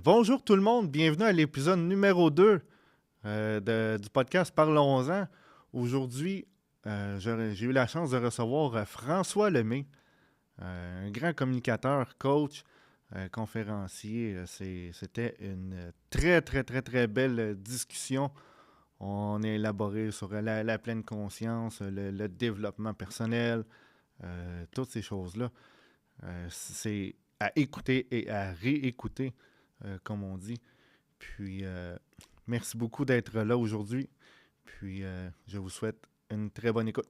Bonjour tout le monde, bienvenue à l'épisode numéro 2 du podcast Parlons-en. Aujourd'hui, j'ai eu la chance de recevoir François Lemay, un grand communicateur, coach, conférencier. C'était une très, très, très, très belle discussion. On a élaboré sur la pleine conscience, le développement personnel, toutes ces choses-là. C'est à écouter et à réécouter, comme on dit. Puis, merci beaucoup d'être là aujourd'hui. Puis, je vous souhaite une très bonne écoute.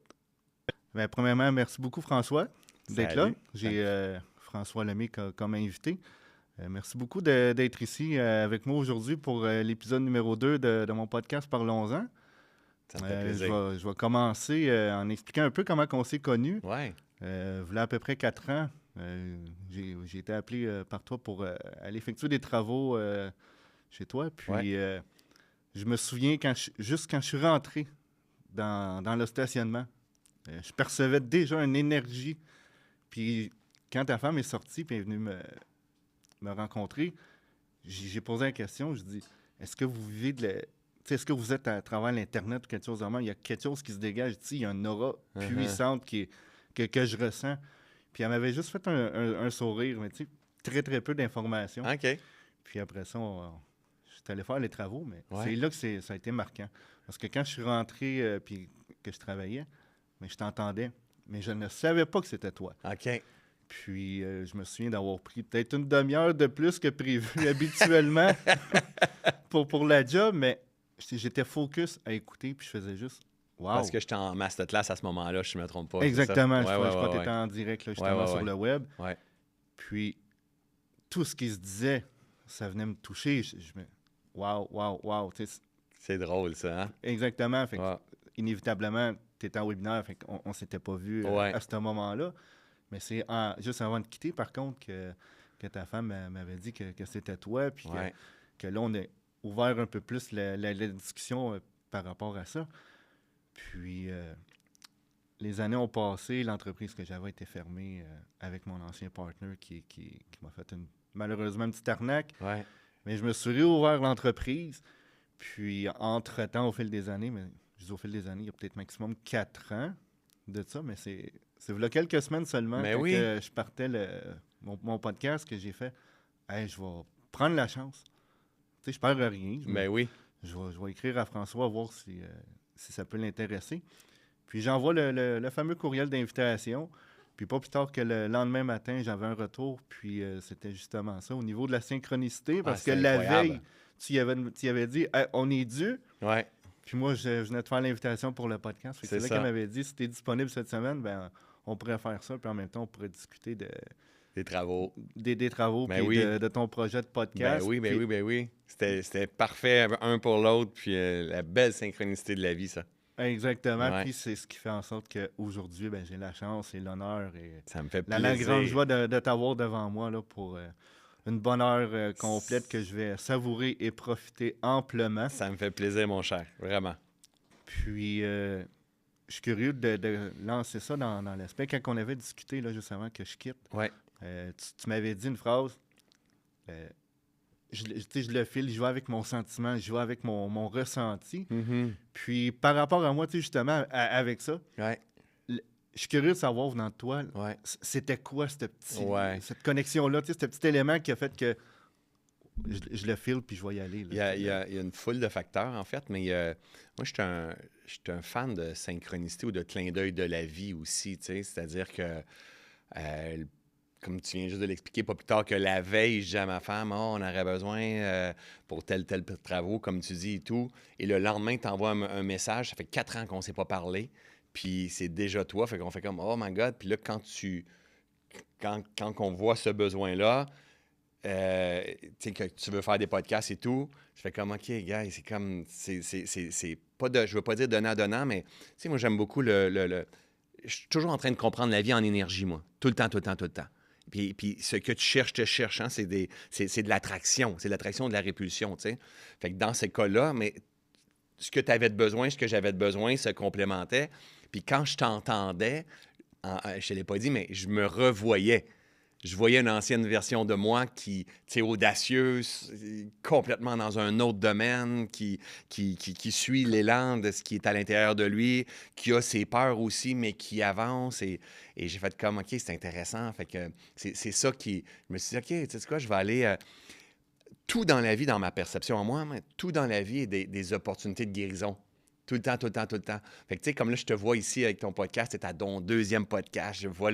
Ben, premièrement, merci beaucoup, François, d'être là. Salut. J'ai François Lemay comme invité. Merci beaucoup d'être ici avec moi aujourd'hui pour l'épisode numéro 2 de mon podcast Parlons-en. Ça me fait plaisir. Je vais commencer en expliquant un peu comment on s'est connus. Ouais. Voilà à peu près 4 ans. J'ai été appelé par toi pour aller effectuer des travaux chez toi. Puis, je me souviens, juste quand je suis rentré dans le stationnement, je percevais déjà une énergie. Puis, quand ta femme est sortie et est venue me rencontrer, j'ai posé la question. Je dis, est-ce que vous vivez est-ce que vous êtes à travers l'Internet ou quelque chose de même? Il y a quelque chose qui se dégage ici. Il y a une aura puissante que je ressens. Puis elle m'avait juste fait un sourire, mais tu sais, très, très peu d'informations. OK. Puis après ça, je suis allé faire les travaux, mais Ouais. c'est là que ça a été marquant. Parce que quand je suis rentré puis que je travaillais, mais je t'entendais, mais je ne savais pas que c'était toi. OK. Puis je me souviens d'avoir pris peut-être une demi-heure de plus que prévu habituellement pour la job, mais j'étais focus à écouter, puis je faisais juste wow. Parce que j'étais en masterclass à ce moment-là, je ne me trompe pas. Exactement, C'est ça? je crois que tu étais en direct là, justement sur le web. Ouais. Puis tout ce qui se disait, ça venait me toucher. Wow, wow, wow. C'est drôle, ça, hein? Exactement. Fait que, Ouais. inévitablement, tu étais en webinaire, fait qu'on ne s'était pas vu Ouais. à ce moment-là. Mais c'est juste avant de quitter, par contre, que ta femme m'avait dit que c'était toi. Puis Ouais. que là, on a ouvert un peu plus la discussion par rapport à ça. Puis les années ont passé, l'entreprise que j'avais été fermée avec mon ancien partner qui m'a fait malheureusement une petite arnaque. Ouais. Mais je me suis réouvert l'entreprise. Puis, entre-temps, au fil des années, mais je dis au fil des années, il y a peut-être maximum 4 ans de ça, mais c'est là quelques semaines seulement Mais quand oui. que je partais mon podcast que j'ai fait. Hey, je vais prendre la chance. Tu sais, je perds rien. Mais oui. Je vais écrire à François, voir si ça peut l'intéresser. Puis j'envoie le fameux courriel d'invitation. Puis pas plus tard que le lendemain matin, j'avais un retour. Puis c'était justement ça, au niveau de la synchronicité. Parce que c'est la incroyable. veille, tu y avais dit hey, on est dû. Ouais. Puis moi, je venais de faire l'invitation pour le podcast. Fait que C'est c'est là ça. qu'elle m'avait dit si tu es disponible cette semaine, ben on pourrait faire ça. Puis en même temps, on pourrait discuter Des travaux. des travaux Ben puis oui. de ton projet de podcast. Ben oui. C'était parfait un pour l'autre, puis la belle synchronicité de la vie, ça. Exactement. Ouais. Puis c'est ce qui fait en sorte qu'aujourd'hui, ben, j'ai la chance et l'honneur et Ça me fait la plaisir. grande joie de t'avoir devant moi là, pour une bonne heure complète que je vais savourer et profiter amplement. Ça me fait plaisir, mon cher. Vraiment. Puis, je suis curieux de lancer ça dans l'aspect. Quand on avait discuté là, juste avant que je quitte, Ouais. tu m'avais dit une phrase. Je le file, je vais avec mon sentiment, je vais avec mon ressenti. Puis, par rapport à moi, justement, avec ça, Ouais. je suis curieux de savoir, venant de toi, Ouais. c'était quoi cette Ouais. connexion-là, ce petit élément qui a fait que je le file puis je vais y aller. Là. Il y a une foule de facteurs, en fait, mais moi, je suis un fan de synchronicité ou de clin d'œil de la vie aussi, tu sais. C'est-à-dire que, comme tu viens juste de l'expliquer, pas plus tard que la veille, je dis à ma femme, on aurait besoin pour tel travaux, comme tu dis et tout. Et le lendemain, tu envoies un message, ça fait 4 ans qu'on ne s'est pas parlé, puis c'est déjà toi, fait qu'on fait comme, oh my God, puis là, quand on voit ce besoin-là, tu sais, que tu veux faire des podcasts et tout, je fais comme, OK, gars, c'est comme, c'est pas de, je veux pas dire donnant, mais, tu sais, moi, j'aime beaucoup je suis toujours en train de comprendre la vie en énergie, moi. Tout le temps. Puis ce que tu cherches, hein, c'est de l'attraction. C'est de l'attraction, de la répulsion, tu sais. Fait que dans ces cas-là, mais ce que tu avais de besoin, ce que j'avais de besoin se complémentait. Puis quand je t'entendais, je te l'ai pas dit, mais je me revoyais. je voyais une ancienne version de moi qui, tu sais, audacieuse, complètement dans un autre domaine, qui suit l'élan de ce qui est à l'intérieur de lui, qui a ses peurs aussi, mais qui avance. Et j'ai fait comme, OK, c'est intéressant. Fait que c'est ça qui... Je me suis dit, OK, tu sais quoi, je vais aller... tout dans la vie, dans ma perception à moi, mais tout dans la vie est des opportunités de guérison. Tout le temps, tout le temps, tout le temps. Fait que, tu sais, comme là, je te vois ici avec ton podcast, c'est à ton deuxième podcast. Je vois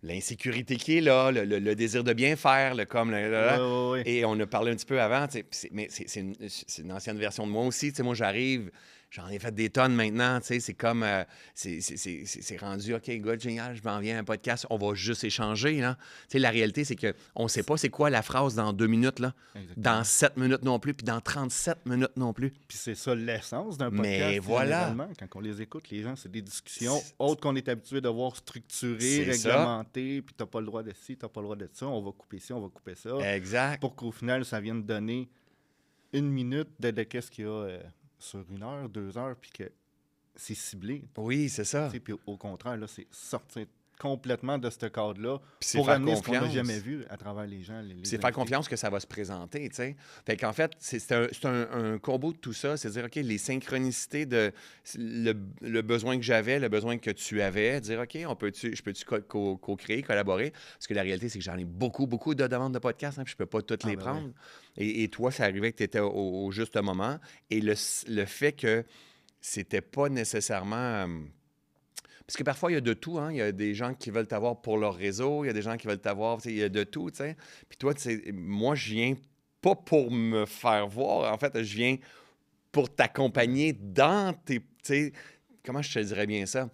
l'insécurité qui est là, le désir de bien faire, Ouais. et on a parlé un petit peu avant, tu sais, mais c'est une ancienne version de moi aussi. Tu sais, moi, j'arrive, j'en ai fait des tonnes maintenant. Tu sais, c'est comme, c'est rendu, OK, gars, génial, je m'en viens à un podcast, on va juste échanger. Là. Tu sais, la réalité, c'est qu'on ne sait pas c'est quoi la phrase dans 2 minutes, là, Exactement. dans 7 minutes non plus, puis dans 37 minutes non plus. Puis c'est ça l'essence d'un Mais podcast, voilà. généralement. Quand on les écoute, les gens, c'est des discussions autres qu'on est habitué de voir structurées, C'est ça. réglementées, puis t'as pas le droit de ci, t'as pas le droit de ça, on va couper ci, on va couper ça. Exact. Pour qu'au final, ça vienne donner 1 minute de qu'est-ce qu'il y a sur 1 heure, 2 heures, puis que c'est ciblé. Oui, c'est ça. Tu sais, puis au contraire, là, c'est sortir complètement de ce cadre-là Puis c'est pour faire amener ce qu'on n'a confiance. jamais vu à travers les gens. Les C'est faire invités. confiance que ça va se présenter, tu sais. Fait qu'en fait, c'est un combo de tout ça. C'est dire, OK, les synchronicités de le besoin que j'avais, le besoin que tu avais, dire, OK, je peux-tu co-créer, collaborer? Parce que la réalité, c'est que j'en ai beaucoup, beaucoup de demandes de podcasts, hein, puis je peux pas toutes les prendre. Et toi, ça arrivait que tu étais au juste moment. Et le fait que c'était pas nécessairement... parce que parfois, il y a de tout. Hein? Il y a des gens qui veulent t'avoir pour leur réseau. Il y a des gens qui veulent t'avoir. Il y a de tout. T'sais. Puis toi, moi, je viens pas pour me faire voir. En fait, je viens pour t'accompagner dans tes... Comment je te dirais bien ça?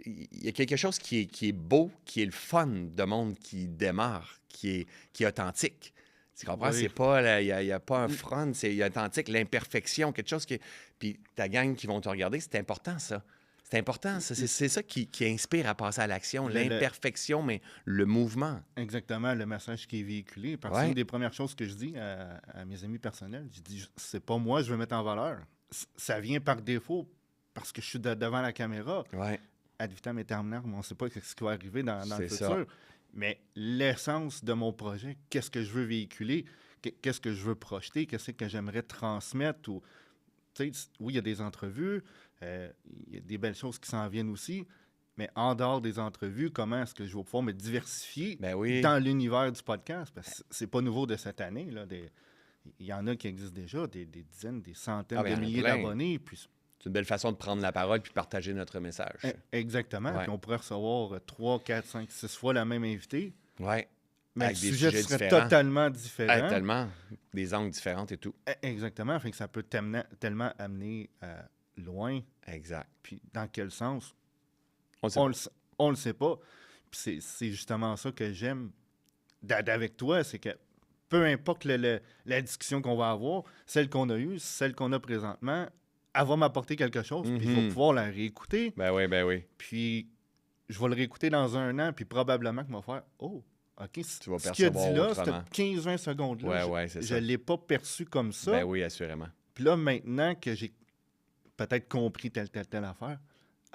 Il y a quelque chose qui est beau, qui est le fun de monde qui démarre, qui est authentique. Tu comprends? Oui. C'est pas... Il n'y a pas un front, c'est authentique, l'imperfection, quelque chose qui... Puis ta gang qui vont te regarder, c'est important, ça. C'est important, ça. C'est ça qui inspire à passer à l'action, l'imperfection, mais le mouvement. Exactement, le message qui est véhiculé. Parce que Ouais. c'est une des premières choses que je dis à mes amis personnels. Je dis, c'est pas moi, je veux mettre en valeur. Ça vient par défaut parce que je suis devant la caméra. Ouais. Ad vitam aeternam, on ne sait pas ce qui va arriver dans le C'est futur. ça. Mais l'essence de mon projet, qu'est-ce que je veux véhiculer, qu'est-ce que je veux projeter, qu'est-ce que j'aimerais transmettre. Ou, oui, il y a des entrevues, il y a des belles choses qui s'en viennent aussi, mais en dehors des entrevues, comment est-ce que je vais pouvoir me diversifier Ben oui. dans l'univers du podcast? Parce que c'est pas nouveau de cette année. Là, il y en a qui existent déjà, des dizaines, des centaines ben, il y de en a milliers plein. d'abonnés. Puis C'est une belle façon de prendre la parole puis partager notre message. exactement. Ouais. Puis on pourrait recevoir 3, 4, 5, 6 fois la même invité. Oui. Mais Avec le des sujet sujets serait différents. totalement différent. Tellement. Des angles différents et tout. Exactement. Fait que ça peut tellement amener loin. Exact. Puis dans quel sens? On le sait pas. Puis c'est justement ça que j'aime avec toi, c'est que peu importe la discussion qu'on va avoir, celle qu'on a eue, celle qu'on a présentement, elle va m'apporter quelque chose, puis je vais pouvoir la réécouter. Ben oui. Puis je vais le réécouter dans 1 an, puis probablement que je vais faire « Oh, OK, Tu vas ce qu'il a dit percevoir là, autrement. cette 15-20 secondes-là, c'est je ça. ne l'ai pas perçu comme ça. Ben oui, assurément. Puis là, maintenant que j'ai peut-être compris telle affaire,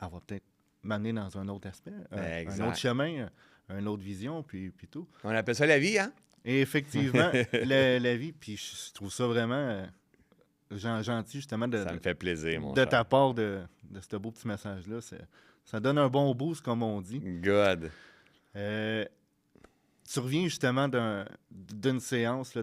elle va peut-être m'amener dans un autre aspect, un autre chemin, une autre vision, puis tout. On appelle ça la vie, hein? Et effectivement, la vie, puis je trouve ça vraiment gentil, justement, Ça me fait plaisir, mon de cher. ta part de ce beau petit message-là. Ça donne un bon boost, comme on dit. Good. Tu reviens justement d'une séance, là,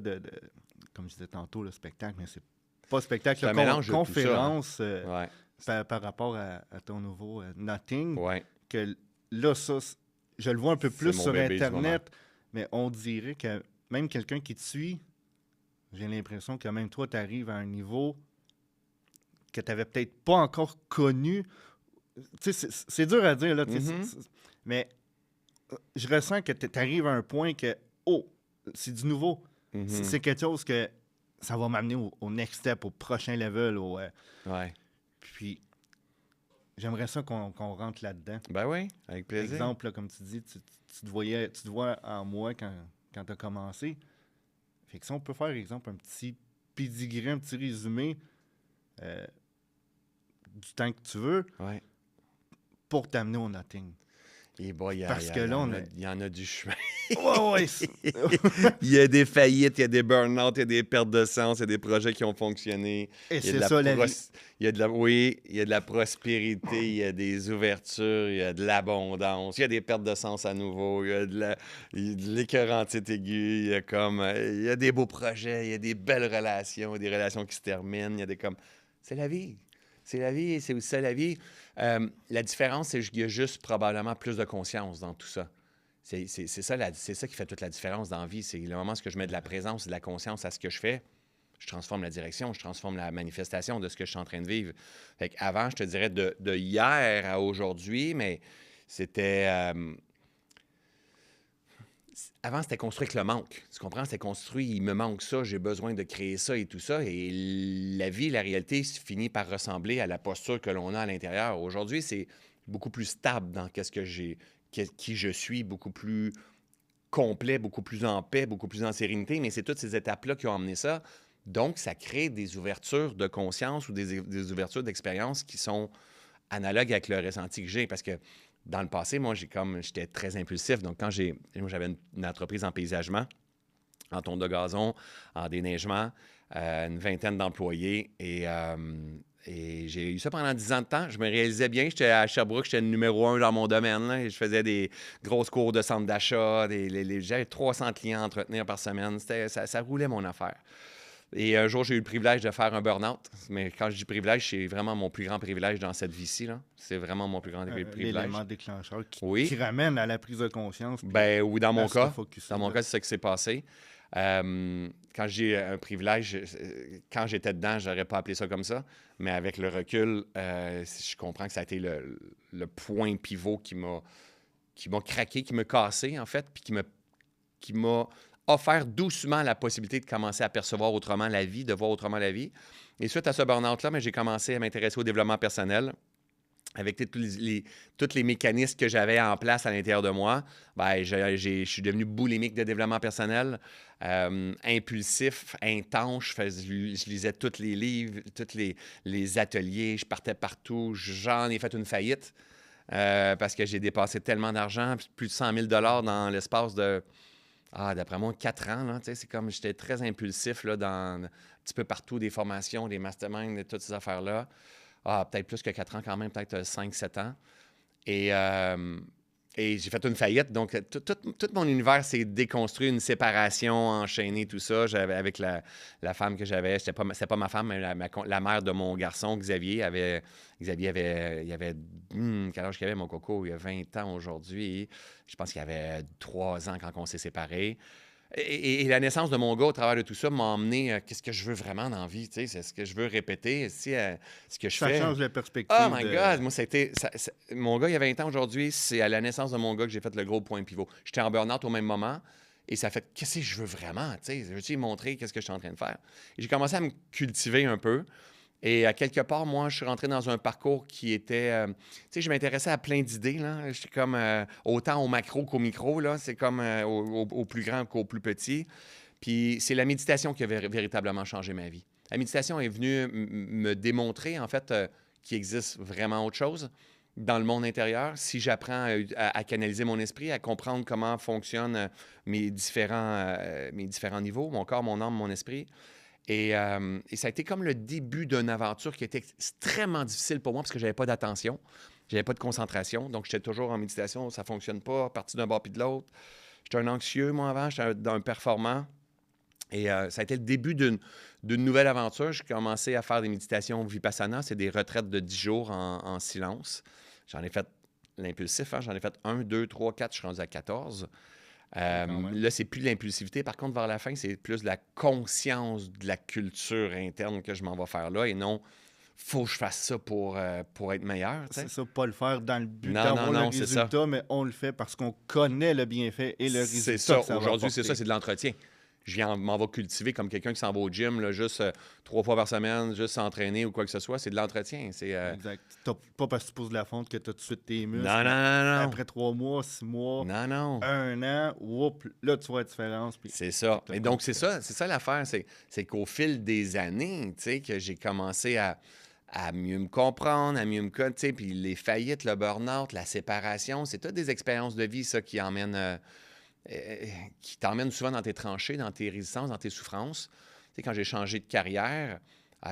comme je disais tantôt, le spectacle, mais c'est pas spectacle, C'est un mélange de tout ça, conférence Ouais. par rapport à ton nouveau Nothing. Ouais. Que là, ça, je le vois un peu C'est plus mon sur bébé du Internet, mais on dirait que même quelqu'un qui te suit, j'ai l'impression que même toi, tu arrives à un niveau que tu n'avais peut-être pas encore connu. Tu sais, c'est dur à dire, là, tu sais, mais je ressens que tu arrives à un point que, oh, c'est du nouveau. C'est quelque chose que ça va m'amener au next step, au prochain level. Ouais. Puis, j'aimerais ça qu'on rentre là-dedans. Ben oui, avec plaisir. Exemple, là, comme tu dis, tu te vois en moi quand tu as commencé. Fait que si on peut faire, exemple, un petit pedigree, un petit résumé du temps que tu veux Ouais. pour t'amener au Nothing. Et bon, Parce que là, il y en a du chemin. Ouais. Il y a des faillites, il y a des burn-out, il y a des pertes de sens, il y a des projets qui ont fonctionné. Et Il y a c'est de la ça, la vie. il y a de la... Oui, il y a de la prospérité, il y a des ouvertures, il y a de l'abondance, il y a des pertes de sens à nouveau, il y a de l'écœurantite aiguë, il y a il y a des beaux projets, il y a des belles relations, des relations qui se terminent, il y a des comme... C'est la vie. C'est la vie, c'est aussi ça la vie. La différence, c'est qu'il y a juste probablement plus de conscience dans tout ça. C'est ça qui fait toute la différence dans la vie. C'est le moment où je mets de la présence, de la conscience à ce que je fais, je transforme la direction, je transforme la manifestation de ce que je suis en train de vivre. Fait qu'avant, je te dirais de hier à aujourd'hui, mais c'était... avant, c'était construit avec le manque. Tu comprends? C'était construit, il me manque ça, j'ai besoin de créer ça et tout ça. Et la vie, la réalité, finit par ressembler à la posture que l'on a à l'intérieur. Aujourd'hui, c'est beaucoup plus stable dans qui je suis, beaucoup plus complet, beaucoup plus en paix, beaucoup plus en sérénité. Mais c'est toutes ces étapes-là qui ont amené ça. Donc, ça crée des ouvertures de conscience ou des ouvertures d'expérience qui sont analogues avec le ressenti que j'ai. Parce que dans le passé, moi, j'étais très impulsif. Donc, moi, j'avais une entreprise en paysagement, en tonte de gazon, en déneigement, une vingtaine d'employés. Et j'ai eu ça pendant 10 ans de temps. Je me réalisais bien. J'étais à Sherbrooke, j'étais le numéro 1 dans mon domaine. Là, et je faisais des grosses cours de centre d'achat. J'avais 300 clients à entretenir par semaine. Ça roulait mon affaire. Et un jour, j'ai eu le privilège de faire un burn-out. Mais quand je dis privilège, c'est vraiment mon plus grand privilège dans cette vie-ci. Là. C'est vraiment mon plus grand privilège. L'élément déclencheur qui Oui. ramène à la prise de conscience. Ben oui, dans mon cas. Focusser, Dans mon cas, c'est ça qui s'est passé. Quand j'ai un privilège, quand j'étais dedans, je n'aurais pas appelé ça comme ça. Mais avec le recul, je comprends que ça a été le point pivot qui m'a craqué, qui m'a cassé, en fait, puis qui m'a offert doucement la possibilité de commencer à percevoir autrement la vie, de voir autrement la vie. Et suite à ce burn-out-là, j'ai commencé à m'intéresser au développement personnel. Avec tous les mécanismes que j'avais en place à l'intérieur de moi, ben, je suis devenu boulimique de développement personnel, impulsif, intense. Je lisais tous les livres, tous les ateliers, je partais partout. J'en ai fait une faillite parce que j'ai dépassé tellement d'argent, plus de 100 000 $ dans l'espace de, d'après moi, 4 ans. Là, c'est comme j'étais très impulsif là, dans un petit peu partout, des formations, des masterminds, et toutes ces affaires-là. Peut-être plus que 4 ans quand même, peut-être 5-7 ans. Et j'ai fait une faillite. Donc, tout mon univers s'est déconstruit, une séparation enchaînée, tout ça. Avec la femme que j'avais, c'était pas ma femme, mais la mère de mon garçon, Xavier. Xavier avait quel âge qu'il avait, mon coco? Il a 20 ans aujourd'hui. Je pense qu'il avait 3 ans quand on s'est séparés. Et la naissance de mon gars au travers de tout ça m'a emmené qu'est-ce que je veux vraiment dans la vie, tu sais, c'est ce que je veux répéter, ce que je fais. Ça change la perspective. Oh my God! Moi, mon gars, il y a 20 ans aujourd'hui, c'est à la naissance de mon gars que j'ai fait le gros point pivot. J'étais en burn-out au même moment et ça fait qu'est-ce que je veux vraiment, tu sais, je veux-tu lui montrer qu'est-ce que je suis en train de faire? Et j'ai commencé à me cultiver un peu. Et à quelque part, moi, je suis rentré dans un parcours qui était... tu sais, je m'intéressais à plein d'idées, là. J'étais comme autant au macro qu'au micro, là. C'est comme au plus grand qu'au plus petit. Puis c'est la méditation qui a véritablement changé ma vie. La méditation est venue me démontrer, en fait, qu'il existe vraiment autre chose dans le monde intérieur. Si j'apprends à canaliser mon esprit, à comprendre comment fonctionnent mes différents niveaux, mon corps, mon âme, mon esprit... Et ça a été comme le début d'une aventure qui était extrêmement difficile pour moi parce que je n'avais pas d'attention, je n'avais pas de concentration. Donc, j'étais toujours en méditation, ça ne fonctionne pas, parti d'un bord puis de l'autre. J'étais un anxieux, moi, avant, j'étais un performant. Et ça a été le début d'une nouvelle aventure. J'ai commencé à faire des méditations vipassana. C'est des retraites de 10 jours en silence. J'en ai fait l'impulsif, hein? J'en ai fait 1, 2, 3, 4, je suis rendu à 14. Là, c'est plus de l'impulsivité. Par contre, vers la fin, c'est plus de la conscience de la culture interne que je m'en vais faire là et non, faut que je fasse ça pour être meilleur. C'est ça, pas le faire dans le but Non, d'avoir non, le non, c'est résultat, ça. mais on le fait parce qu'on connaît le bienfait et le résultat. C'est ça. Que ça va Aujourd'hui, c'est apporter. ça, c'est de l'entretien. M'en va cultiver comme quelqu'un qui s'en va au gym, là, juste 3 fois par semaine, juste s'entraîner ou quoi que ce soit. C'est de l'entretien. Exact. Pas parce que tu poses de la fonte que tu as tout de suite tes muscles. Non, non, non, non. Après 3 mois, 6 mois, Non, non. 1 an, là, tu vois la différence. Puis C'est ça. Et donc, c'est ça l'affaire. C'est qu'au fil des années, tu sais, que j'ai commencé à à mieux me comprendre, à mieux me connaître. Tu sais, puis les faillites, le burn-out, la séparation, c'est toutes des expériences de vie, ça, qui t'emmènent souvent dans tes tranchées, dans tes résistances, dans tes souffrances. Tu sais, quand j'ai changé de carrière,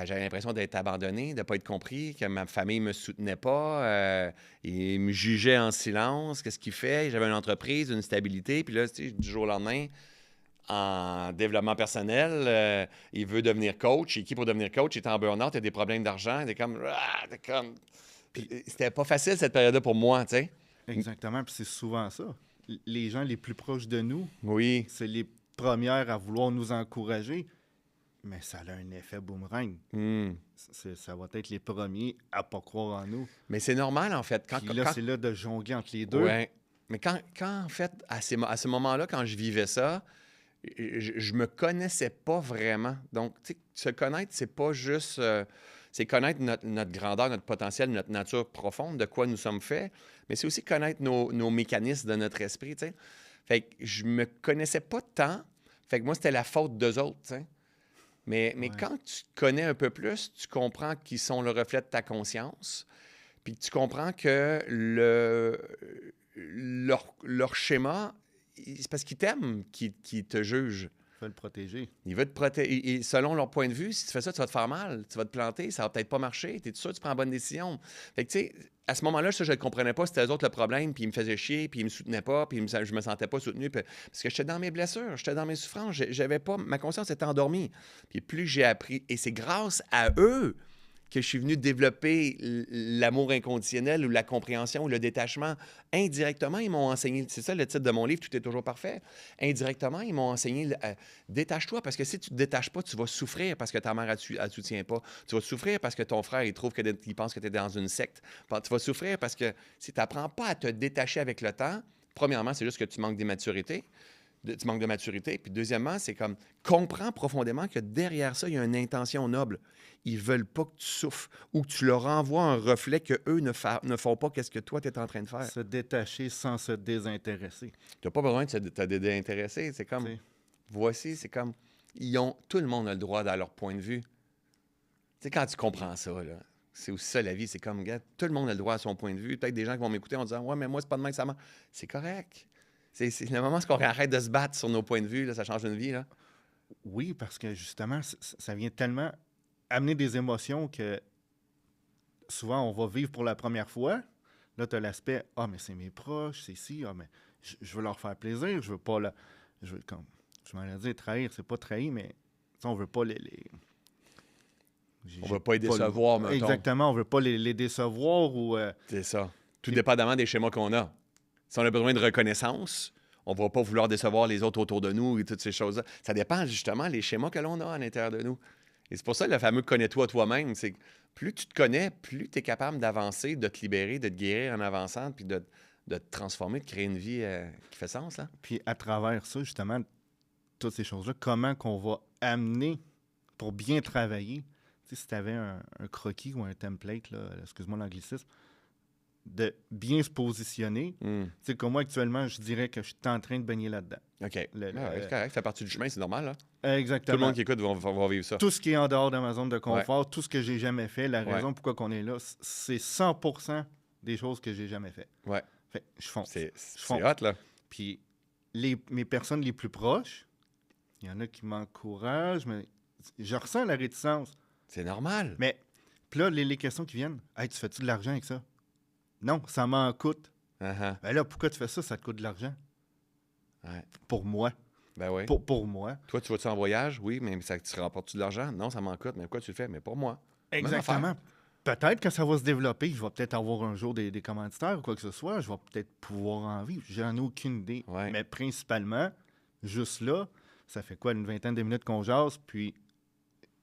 j'avais l'impression d'être abandonné, de ne pas être compris, que ma famille ne me soutenait pas. Ils me jugeaient en silence. Qu'est-ce qu'il fait? J'avais une entreprise, une stabilité. Puis là, tu sais, du jour au lendemain, en développement personnel, il veut devenir coach. Et qui pour devenir coach? Il est en burn-out, il a des problèmes d'argent. Puis c'était pas facile cette période-là pour moi, tu sais. Exactement, puis c'est souvent ça. Les gens les plus proches de nous, Oui. c'est les premières à vouloir nous encourager, mais ça a un effet boomerang. Ça va être les premiers à pas croire en nous. Mais c'est normal, en fait. Puis là, c'est là de jongler entre les deux. Ouais. Mais quand en fait, à ce moment-là, quand je vivais ça, je me connaissais pas vraiment. Donc, tu sais, se connaître, c'est pas juste... c'est connaître notre grandeur, notre potentiel, notre nature profonde, de quoi nous sommes faits, mais c'est aussi connaître nos mécanismes de notre esprit, tu sais. Fait que je me connaissais pas tant. Fait que moi, c'était la faute d'eux autres, tu sais. Mais quand tu te connais un peu plus, tu comprends qu'ils sont le reflet de ta conscience, puis tu comprends que leur schéma, c'est parce qu'ils t'aiment qu'ils te jugent. Il faut le protéger. Ils veulent te protéger. Et selon leur point de vue, si tu fais ça, tu vas te faire mal, tu vas te planter, ça va peut-être pas marcher. Tu es sûr que tu prends la bonne décision? Fait que, tu sais, à ce moment-là, ça, je ne comprenais pas. C'était eux autres le problème, puis ils me faisaient chier, puis ils me soutenaient pas, puis je me sentais pas soutenu. Parce que j'étais dans mes blessures, j'étais dans mes souffrances. J'avais pas... Ma conscience était endormie. Puis plus j'ai appris, et c'est grâce à eux que je suis venu développer l'amour inconditionnel ou la compréhension ou le détachement. Indirectement, ils m'ont enseigné, c'est ça le titre de mon livre, Tout est toujours parfait. Indirectement, ils m'ont enseigné, détache-toi, parce que si tu ne te détaches pas, tu vas souffrir parce que ta mère, elle ne te soutient pas. Tu vas souffrir parce que ton frère, il trouve qu'il pense que tu es dans une secte. Tu vas souffrir parce que si tu n'apprends pas à te détacher avec le temps, premièrement, c'est juste que tu manques d'immaturité. Tu manques de maturité. Puis deuxièmement, c'est comme, comprends profondément que derrière ça, il y a une intention noble. Ils veulent pas que tu souffres ou que tu leur envoies un reflet qu'eux ne font pas qu'est-ce que toi, tu es en train de faire. Se détacher sans se désintéresser. Tu n'as pas besoin de te désintéresser. C'est comme, c'est comme, tout le monde a le droit dans leur point de vue. Tu sais, quand tu comprends ça, là, c'est aussi ça la vie. C'est comme, regarde, tout le monde a le droit à son point de vue. Peut-être des gens qui vont m'écouter en disant, ouais, mais moi, c'est pas de même que ça marche. C'est correct. C'est le moment où on arrête de se battre sur nos points de vue, là, ça change une vie. Là. Oui, parce que justement, ça vient tellement amener des émotions que souvent on va vivre pour la première fois. Là, tu as l'aspect, mais c'est mes proches, c'est ci, mais je veux leur faire plaisir, je veux pas je veux, comme je m'en ai dit, trahir, c'est pas trahir, mais on veut pas on veut pas les décevoir, mettons. Exactement, on veut pas les décevoir ou... c'est ça. Tout dépendamment des schémas qu'on a. Si on a besoin de reconnaissance, on ne va pas vouloir décevoir les autres autour de nous et toutes ces choses-là. Ça dépend justement des schémas que l'on a à l'intérieur de nous. Et c'est pour ça que le fameux « connais-toi toi-même », c'est que plus tu te connais, plus tu es capable d'avancer, de te libérer, de te guérir en avançant, puis de te transformer, de créer une vie qui fait sens. Là. Puis à travers ça, justement, toutes ces choses-là, comment qu'on va amener pour bien travailler. Tu sais, si tu avais un croquis ou un template, là, excuse-moi l'anglicisme, de bien se positionner. Tu sais, comme moi, actuellement, je dirais que je suis en train de baigner là-dedans. OK. C'est correct. Ça fait partie du chemin, c'est normal. Là. Exactement. Tout le monde qui écoute va vivre ça. Tout ce qui est en dehors de ma zone de confort, tout ce que j'ai jamais fait, la raison pourquoi on est là, c'est 100% des choses que j'ai jamais fait. Ouais. Fait je fonce. C'est hot, là. Puis mes personnes les plus proches, il y en a qui m'encouragent, mais je ressens la réticence. C'est normal. Mais puis là, les questions qui viennent, « Hey, tu fais-tu de l'argent avec ça? » Non, ça m'en coûte. Ben là, pourquoi tu fais ça? Ça te coûte de l'argent. Ouais. Pour moi. Ben oui. Pour moi. Toi, tu vas-tu en voyage? Oui, mais ça te rapporte-tu de l'argent? Non, ça m'en coûte. Mais pourquoi tu le fais? Mais pour moi. Exactement. Peut-être que ça va se développer. Je vais peut-être avoir un jour des commanditaires ou quoi que ce soit. Je vais peut-être pouvoir en vivre. J'en ai aucune idée. Ouais. Mais principalement, juste là, ça fait quoi, une vingtaine de minutes qu'on jase, puis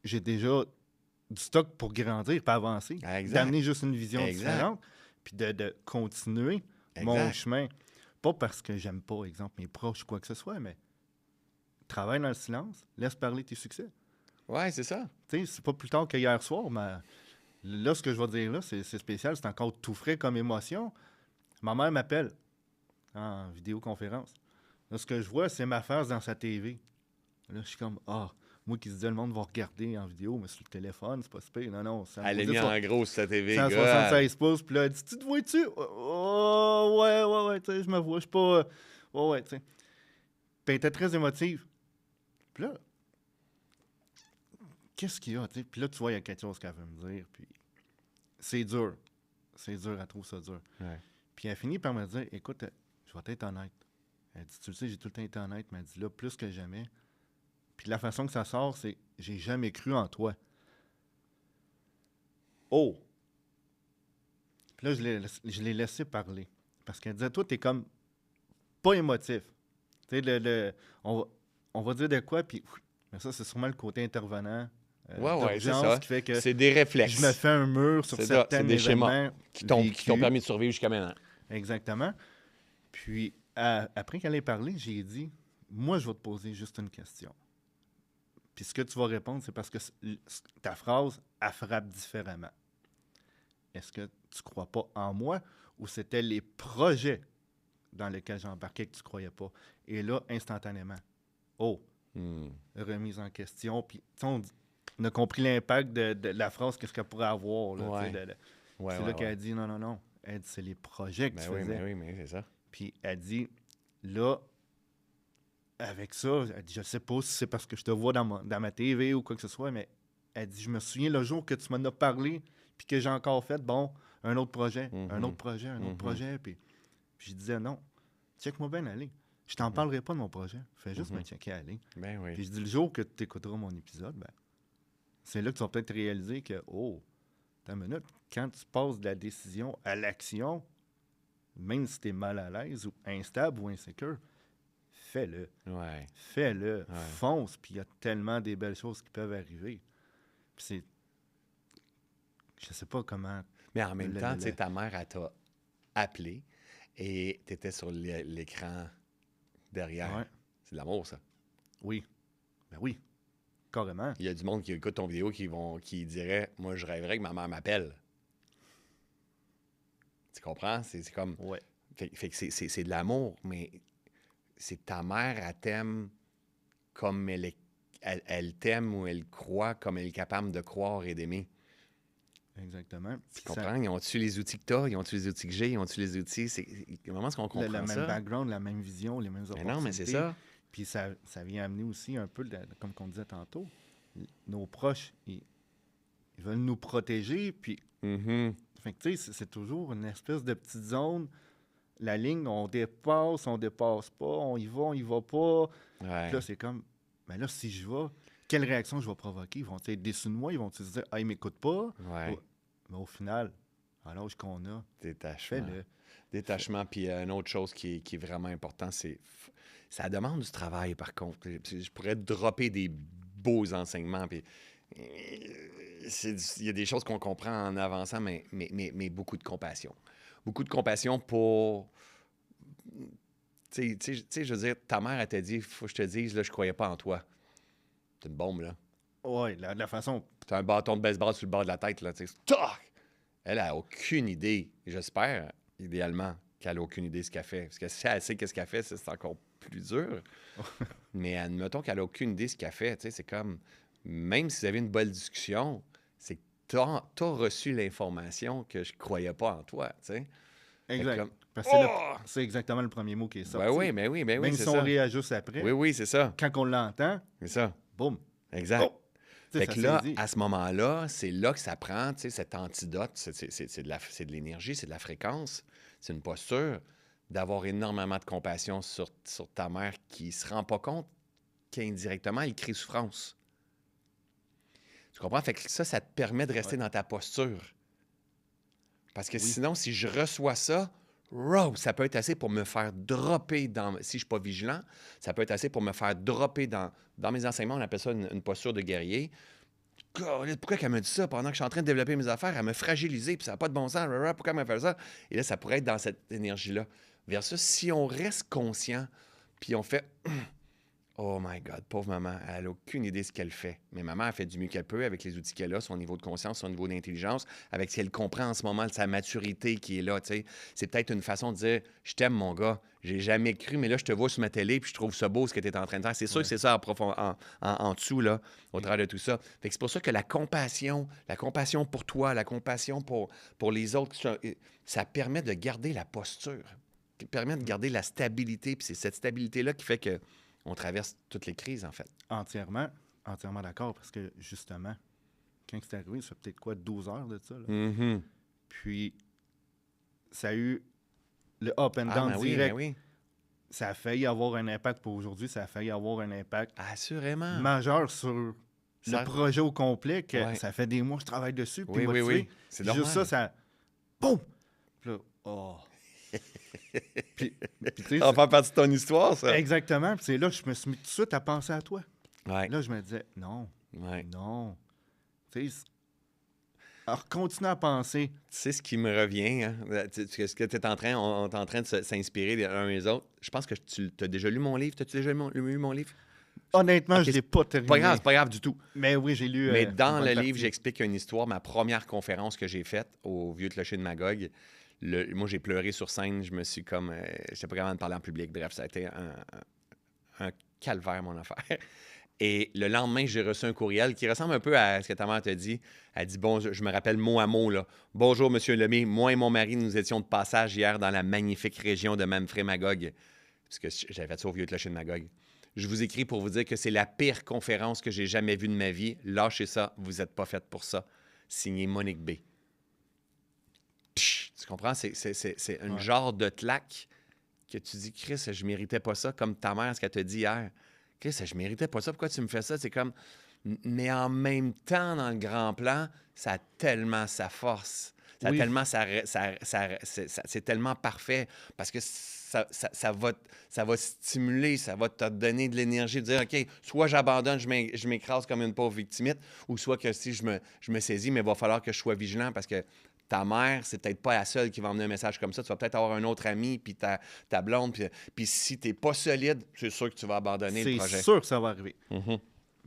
j'ai déjà du stock pour grandir, pas avancer. Exact. D'amener juste une vision différente, puis de continuer mon chemin. Pas parce que j'aime pas, exemple, mes proches ou quoi que ce soit, mais travaille dans le silence, laisse parler tes succès. Ouais, c'est ça. Tu sais, c'est pas plus tard qu'hier soir, mais là, ce que je vais dire là, c'est spécial, c'est encore tout frais comme émotion. Ma mère m'appelle en vidéoconférence. Là, ce que je vois, c'est ma face dans sa TV. Là, je suis comme, Moi qui disais, le monde va regarder en vidéo, mais sur le téléphone, c'est pas super. Non, non. Elle est mise en gros sur sa TV, 176 pouces, puis là, elle dit, tu te vois-tu? Oh, ouais, tu sais, je me vois, je suis pas... ouais, tu sais. Puis elle était très émotive. Puis là, qu'est-ce qu'il y a, tu sais? Puis là, tu vois, il y a quelque chose qu'elle veut me dire, puis c'est dur. C'est dur, elle trouve ça dur. Ouais. Puis elle finit par me dire, écoute, je vais être honnête. Elle dit, tu le sais, j'ai tout le temps été honnête, mais elle dit, là, plus que jamais. Puis la façon que ça sort, c'est, j'ai jamais cru en toi. Oh! Puis là, je l'ai laissé parler. Parce qu'elle disait, toi, t'es comme pas émotif. Tu sais, on va dire de quoi, puis... Mais ça, c'est sûrement le côté intervenant Ouais, c'est d'urgence ça. qui fait que C'est des réflexes. je me fais un mur sur C'est ça, certains c'est des schémas événements qui t'ont vécus. permis de survivre jusqu'à maintenant. Exactement. Puis, après qu'elle ait parlé, j'ai dit, moi, je vais te poser juste une question. Puis ce que tu vas répondre, c'est parce que ta phrase, elle frappe différemment. Est-ce que tu crois pas en moi ou c'était les projets dans lesquels j'embarquais que tu croyais pas? Et là, instantanément, oh, remise en question. Puis, on a compris l'impact de la phrase, qu'est-ce qu'elle pourrait avoir. Là, Ouais. C'est là qu'elle a dit, non. Elle dit, c'est les projets que tu faisais. Ben oui, mais c'est ça. Puis elle dit, là, avec ça, elle dit, je sais pas si c'est parce que je te vois dans ma TV ou quoi que ce soit, mais elle dit, je me souviens le jour que tu m'en as parlé, puis que j'ai encore fait, bon, un autre projet, un autre projet. Puis je disais, non, check-moi bien aller. Je t'en parlerai pas de mon projet. Fais juste me checker aller. Ben oui. Puis je dis, le jour que tu écouteras mon épisode, ben, c'est là que tu vas peut-être réaliser que, oh, t'as une minute, quand tu passes de la décision à l'action, même si tu es mal à l'aise ou instable ou insécure, fais-le. Ouais. Fais-le. Fonce. Puis il y a tellement des belles choses qui peuvent arriver. Puis c'est... Je sais pas comment... Mais en même temps, tu sais, ta mère, elle t'a appelé et tu étais sur l'écran derrière. Ouais. C'est de l'amour, ça. Oui. Ben oui. Carrément. Il y a du monde qui écoute ton vidéo qui dirait « Moi, je rêverais que ma mère m'appelle. » Tu comprends? C'est comme... Ouais. Fait que c'est de l'amour, mais c'est ta mère, elle t'aime comme elle t'aime ou elle croit comme elle est capable de croire et d'aimer. Exactement. Tu comprends? Ils ont-tu les outils que tu as? Ils ont-tu les outils que j'ai? Ils ont-tu les outils? Comment est-ce qu'on comprend le ça? même background, la même vision, les mêmes opportunités. Non, mais c'est ça. Puis ça vient amener aussi un peu, comme on disait tantôt, nos proches, ils veulent nous protéger, puis... Fait que, tu sais, c'est toujours une espèce de petite zone. La ligne, on dépasse pas, on y va pas. Ouais. Puis là, c'est comme, mais là, si je vais, quelle réaction je vais provoquer? Ils vont être déçus de moi? Ils vont se dire, ah, ils m'écoutent pas? Ouais. Mais au final, à l'âge qu'on a, Détachement. fais-le. Détachement. Puis une autre chose qui est vraiment importante, c'est... Ça demande du travail, par contre. Je pourrais dropper des beaux enseignements, puis... Il y a des choses qu'on comprend en avançant, mais beaucoup de compassion. Beaucoup de compassion pour... Tu sais, je veux dire, ta mère, elle t'a dit, faut que je te dise, là, je croyais pas en toi. C'est une bombe, là. Oui, la façon... T'as un bâton de baseball sur le bord de la tête, là, tu sais. Tac! Elle a aucune idée. J'espère, idéalement, qu'elle a aucune idée de ce qu'elle fait. Parce que si elle sait qu'est-ce qu'elle fait, c'est encore plus dur. Mais admettons qu'elle a aucune idée de ce qu'elle fait, tu sais, c'est comme... Même si vous avez une bonne discussion, c'est que t'as reçu l'information que je croyais pas en toi, tu sais. Exact. Comme, Parce que c'est exactement le premier mot qui est sorti. Ben oui, même c'est si on réajuste après, oui, c'est ça. quand on l'entend, C'est ça. boum. Exact. Oh! Fait que là, à ce moment-là, c'est là que ça prend, tu sais, cet antidote, c'est de l'énergie, c'est de la fréquence, c'est une posture, d'avoir énormément de compassion sur ta mère qui se rend pas compte qu'indirectement, elle crée souffrance. Tu comprends? Fait que ça te permet de rester dans ta posture. Parce que sinon, si je reçois ça, ça peut être assez pour me faire dropper si je ne suis pas vigilant, ça peut être assez pour me faire dropper dans mes enseignements, on appelle ça une posture de guerrier. Pourquoi elle me dit ça pendant que je suis en train de développer mes affaires? Elle me fragiliser, puis ça n'a pas de bon sens. Pourquoi elle me fait ça? Et là, ça pourrait être dans cette énergie-là. Versus si on reste conscient, puis on fait Oh my God, pauvre maman, elle n'a aucune idée de ce qu'elle fait. Mais maman, elle fait du mieux qu'elle peut avec les outils qu'elle a, son niveau de conscience, son niveau d'intelligence, avec ce qu'elle comprend en ce moment, sa maturité qui est là. Tu sais. C'est peut-être une façon de dire je t'aime, mon gars. J'ai jamais cru, mais là, je te vois sur ma télé puis je trouve ça beau ce que tu es en train de faire. C'est sûr Ouais. que c'est ça en dessous, là, au travers de tout ça. Fait que c'est pour ça que la compassion pour toi, la compassion pour les autres, ça permet de garder la posture, qui permet de garder la stabilité. Puis c'est cette stabilité-là qui fait que on traverse toutes les crises, en fait. Entièrement d'accord, parce que justement, quand c'est arrivé, ça fait peut-être quoi, 12 heures de ça, là. Mm-hmm. Puis, ça a eu le up and Ah, down ben oui, direct. ben oui. Ça a failli avoir un impact pour aujourd'hui, ça a failli avoir un impact Assurément. majeur sur Ça- le projet au complet, que Ouais. ça fait des mois que je travaille dessus, puis Oui, oui, motivé. oui. C'est Puis juste normal. ça, boum! Puis là, oh! puis tu sais, Ça va faire partie de ton histoire, ça. exactement, puis c'est là que je me suis mis tout de suite à penser à toi. Ouais. Là, je me disais, non, Ouais. non. Tu sais, alors continue à penser. Tu sais ce qui me revient, hein? Ce que tu es en train, on est en train de s'inspirer les uns les autres. Je pense que tu as déjà lu mon livre. T'as-tu déjà lu mon livre? Honnêtement, Ok, je ne l'ai pas terminé. C'est pas grave du tout. Mais oui, j'ai lu. Mais une dans bonne le partie. livre, j'explique une histoire. Ma première conférence que j'ai faite au Vieux Clocher de Magog, moi, j'ai pleuré sur scène. Je me suis comme... je n'étais pas capable de parler en public. Bref, ça a été un calvaire, mon affaire. Et le lendemain, j'ai reçu un courriel qui ressemble un peu à ce que ta mère t'a dit. Elle dit, bon, je me rappelle mot à mot, là. Bonjour, Monsieur Lemay. Moi et mon mari, nous étions de passage hier dans la magnifique région de Memphrey-Magog. Parce que j'avais fait ça au Vieux Clocher de Magog. Je vous écris pour vous dire que c'est la pire conférence que j'ai jamais vue de ma vie. Lâchez ça, vous n'êtes pas faite pour ça. Signé Monique B. Psh, tu comprends? C'est un Ouais. genre de claque que tu dis, Chris, je méritais pas ça, comme ta mère, ce qu'elle t'a dit hier. Chris, je méritais pas ça, pourquoi tu me fais ça? C'est comme... Mais en même temps, dans le grand plan, ça a tellement sa force. Ça a Oui. tellement c'est tellement parfait parce que ça va stimuler, ça va te donner de l'énergie, de dire, OK, soit j'abandonne, je m'écrase comme une pauvre victimite, ou soit que si je me saisis, mais il va falloir que je sois vigilant parce que ta mère, c'est peut-être pas la seule qui va emmener un message comme ça. Tu vas peut-être avoir un autre ami, puis ta blonde, puis si tu n'es pas solide, c'est sûr que tu vas abandonner le projet. C'est sûr que ça va arriver. Mhm.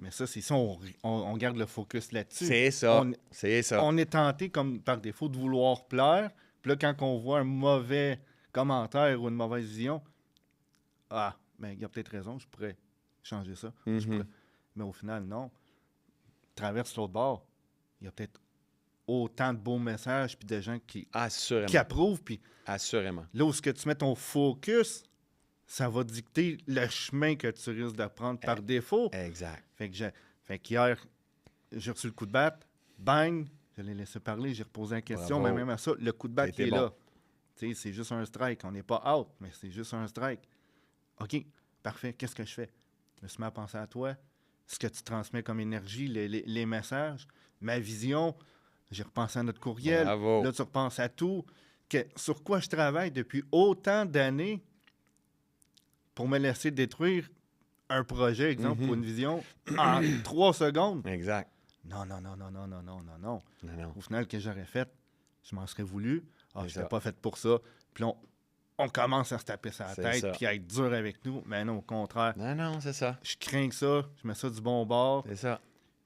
Mais ça, c'est ça, on garde le focus là-dessus. C'est ça. On, C'est ça. on est tenté, comme par défaut, de vouloir plaire. Puis là, quand on voit un mauvais commentaire ou une mauvaise vision, ah, ben, il y a peut-être raison, je pourrais changer ça. Je Mhm. pourrais- Mais au final, non. Traverse l'autre bord. Il y a peut-être autant de beaux messages puis de gens qui Assurément. approuvent. Puis Assurément. là où ce que tu mets ton focus, ça va dicter le chemin que tu risques de prendre par défaut. Exact. Fait qu'hier, j'ai reçu le coup de batte, bang, je l'ai laissé parler, j'ai reposé la question, Bravo. mais même à ça, le coup de batte C'était qui est bon. là. Tu sais, c'est juste un strike. On n'est pas out, mais c'est juste un strike. OK, parfait, qu'est-ce que je fais? Je me suis mis à penser à toi, ce que tu transmets comme énergie, les messages, ma vision. J'ai repensé à notre courriel. Bravo. Là, tu repenses à tout. Sur quoi je travaille depuis autant d'années pour me laisser détruire un projet, exemple, ou une vision, en 3 secondes. Exact. Non. Non. Au final, que j'aurais fait, je m'en serais voulu. Ah, C'est je ça. n'étais pas fait pour ça. Puis on commence à se taper sur la C'est tête, ça. puis à être dur avec nous. Mais non, au contraire, Non, c'est ça. je crains que ça, je mets ça du bon bord. C'est ça.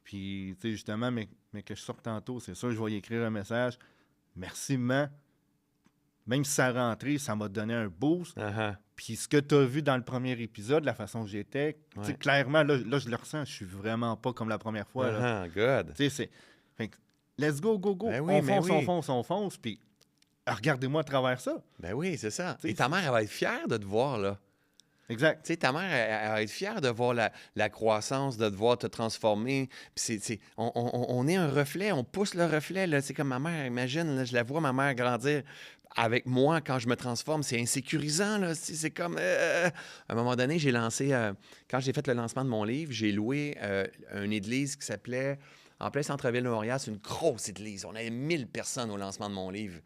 Puis, tu sais, justement, mais que je sorte tantôt, c'est sûr, je vais y écrire un message. Merci, man. Même si ça a rentré, ça m'a donné un boost. Uh-huh. Puis ce que tu as vu dans le premier épisode, la façon que j'étais, tu sais, Ouais. clairement, là, je le ressens, je suis vraiment pas comme la première fois. Là. Good. Tu sais, c'est... Fait que, let's go. Ben oui, on ben fonce, oui. on fonce, puis regardez-moi à travers ça. Ben oui, c'est ça. Tu sais, Et ta mère, elle va être fière de te voir, là. Exact. Tu sais, ta mère, elle va être fière de voir la croissance, de te voir te transformer. Puis on est un reflet, on pousse le reflet. Là. C'est comme ma mère, imagine, là, je la vois, ma mère, grandir avec moi quand je me transforme. C'est insécurisant. Là. C'est comme... À un moment donné, j'ai lancé... quand j'ai fait le lancement de mon livre, j'ai loué une église qui s'appelait... En plein centre-ville de Montréal, c'est une grosse église. On avait 1000 personnes au lancement de mon livre.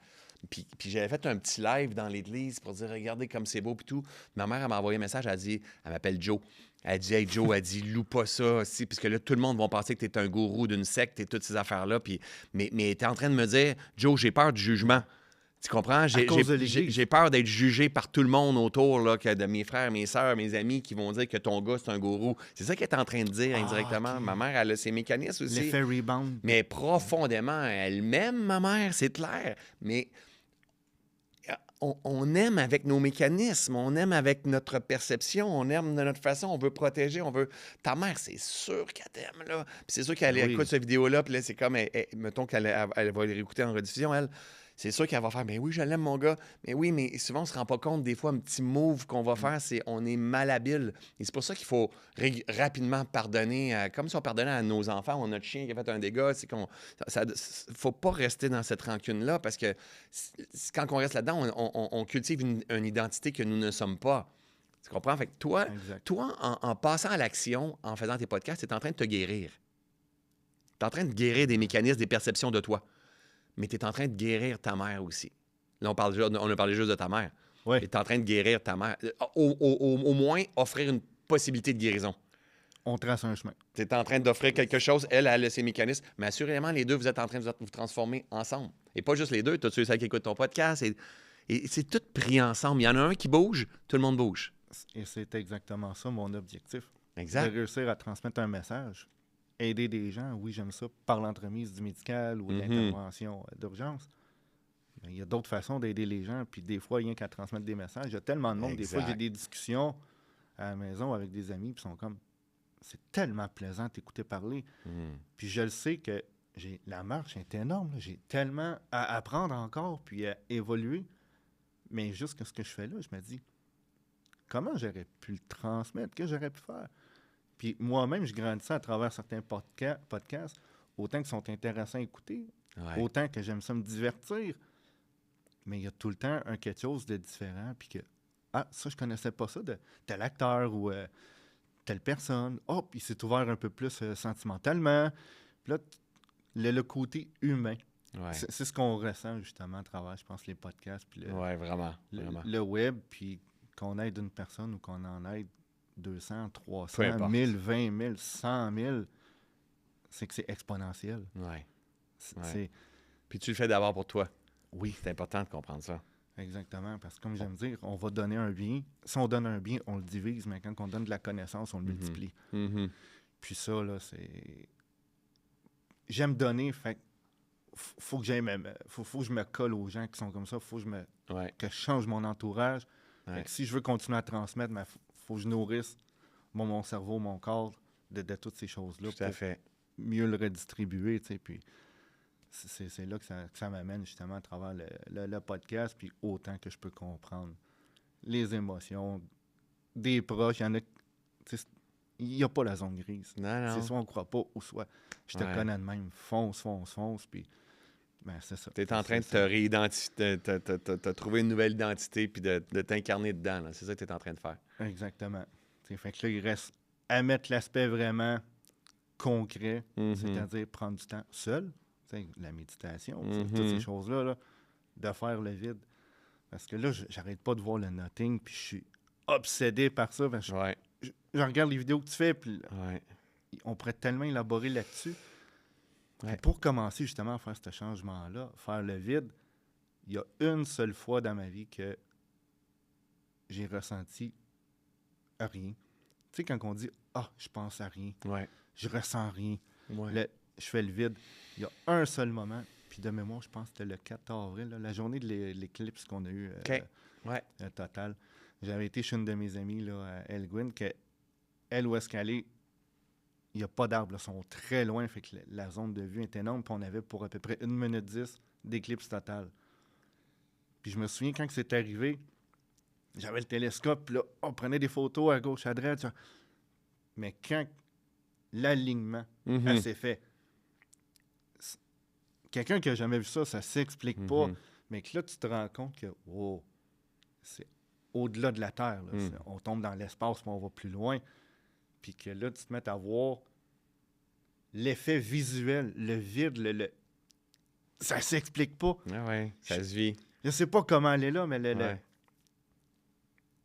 Puis j'avais fait un petit live dans l'église pour dire, regardez comme c'est beau, puis tout. Ma mère, elle m'a envoyé un message, elle a dit, elle m'appelle Joe. Elle dit, hey Joe, elle dit, loue pas ça aussi, parce que là, tout le monde va penser que tu es un gourou d'une secte et toutes ces affaires-là. Mais elle était en train de me dire, Joe, j'ai peur du jugement. Tu comprends? À cause de l'Église. J'ai peur d'être jugé par tout le monde autour, là, que de mes frères, mes sœurs, mes amis qui vont dire que ton gars, c'est un gourou. C'est ça qu'elle est en train de dire indirectement. OK. Ma mère, elle a ses mécanismes aussi. L'effet rebound. Mais profondément, elle m'aime, ma mère, c'est clair. Mais on aime avec nos mécanismes, on aime avec notre perception, on aime de notre façon, on veut protéger, on veut... Ta mère, c'est sûr qu'elle t'aime, là. Puis c'est sûr qu'elle Oui. écoute cette vidéo-là, puis là, c'est comme, mettons qu'elle elle va l'écouter en rediffusion, elle. C'est sûr qu'elle va faire, mais oui, je l'aime, mon gars. Mais oui, mais souvent, on se rend pas compte, des fois, un petit move qu'on va faire, c'est on est malhabile. Et c'est pour ça qu'il faut rapidement pardonner, comme si on pardonnait à nos enfants ou à notre chien qui a fait un dégât. C'est qu'on, faut pas rester dans cette rancune-là parce que quand on reste là-dedans, on cultive une identité que nous ne sommes pas. Tu comprends? Fait que toi, en passant à l'action, en faisant tes podcasts, tu es en train de te guérir. Tu es en train de guérir des mécanismes, des perceptions de toi. Mais tu es en train de guérir ta mère aussi. Là, on a parlé juste de ta mère. Oui. Tu es en train de guérir ta mère. Au moins, offrir une possibilité de guérison. On trace un chemin. Tu es en train d'offrir quelque chose. Elle a ses mécanismes. Mais assurément, les deux, vous êtes en train de vous transformer ensemble. Et pas juste les deux. Tu as ceux qui écoutent ton podcast. Et c'est tout pris ensemble. Il y en a un qui bouge, tout le monde bouge. Et c'est exactement ça, mon objectif. Exact. De réussir à transmettre un message. Aider des gens, oui, j'aime ça, par l'entremise du médical ou de l'intervention d'urgence. Mais il y a d'autres façons d'aider les gens, puis des fois, rien qu'à transmettre des messages. Il y a tellement de monde. Des fois, j'ai des discussions à la maison avec des amis, puis ils sont comme, c'est tellement plaisant de t'écouter parler. Puis je le sais que la marche est énorme. Là. J'ai tellement à apprendre encore, puis à évoluer. Mais juste que ce que je fais là, je me dis, comment j'aurais pu le transmettre? Qu'est-ce que j'aurais pu faire? Puis moi-même, je grandissais à travers certains podcasts, autant qu'ils sont intéressants à écouter, autant que j'aime ça me divertir. Mais il y a tout le temps quelque chose de différent. Puis que, ça, je connaissais pas ça de tel acteur ou telle personne. Oh, puis il s'est ouvert un peu plus sentimentalement. Puis là, le côté humain. Ouais. C'est ce qu'on ressent justement à travers, je pense, les podcasts. Puis vraiment. Le web, puis qu'on aide une personne ou qu'on en aide 200, 300, Peu importe. 1000, 20 000, 100 000, c'est que c'est exponentiel. Ouais. C'est... Puis tu le fais d'abord pour toi. Oui. C'est important de comprendre ça. Exactement, parce que comme j'aime dire, on va donner un bien. Si on donne un bien, on le divise, mais quand on donne de la connaissance, on le multiplie. Puis ça, là, c'est... J'aime donner, fait faut que faut que je me colle aux gens qui sont comme ça, faut que je change mon entourage. Fait que si je veux continuer à transmettre, faut que je nourrisse mon cerveau, mon corps de toutes ces choses-là Tout à fait. Mieux le redistribuer, tu sais, puis c'est là que ça m'amène justement à travers le podcast, puis autant que je peux comprendre les émotions des proches. Il y en a, il n'y a pas la zone grise. Non. C'est soit on ne croit pas, ou soit je te connais de même, fonce, puis c'est ça. Tu es en train de te réidentifier, de trouver une nouvelle identité, puis de t'incarner dedans. Là. C'est ça que tu es en train de faire. Exactement. Fait que là, il reste à mettre l'aspect vraiment concret, c'est-à-dire prendre du temps seul, la méditation, toutes ces choses-là, là, de faire le vide. Parce que là, j'arrête pas de voir le nothing, puis je suis obsédé par ça. Je regarde les vidéos que tu fais, puis on pourrait tellement élaborer là-dessus. Pour commencer justement à faire ce changement-là, faire le vide, il y a une seule fois dans ma vie que j'ai ressenti rien. Tu sais, quand on dit « Ah, je pense à rien, je ressens rien là, je fais le vide », il y a un seul moment, puis de mémoire, je pense que c'était le 4 avril, là, la journée de l'éclipse qu'on a eu total. J'avais été chez une de mes amies là, à Elgin, elle, où est-ce qu'elle est, il n'y a pas d'arbres, ils sont très loin, fait que la zone de vue est énorme, puis on avait pour à peu près 1 minute 10 d'éclipse totale. Puis je me souviens, quand c'est arrivé, j'avais le télescope, puis là, on prenait des photos à gauche, à droite. Mais quand l'alignement s'est fait, quelqu'un qui n'a jamais vu ça, ça ne s'explique pas. Mais que là, tu te rends compte que, wow, c'est au-delà de la Terre. Là. On tombe dans l'espace, mais on va plus loin. Puis que là, tu te mets à voir l'effet visuel, le vide, ça ne s'explique pas. Ça se vit. Je ne sais pas comment elle est là, mais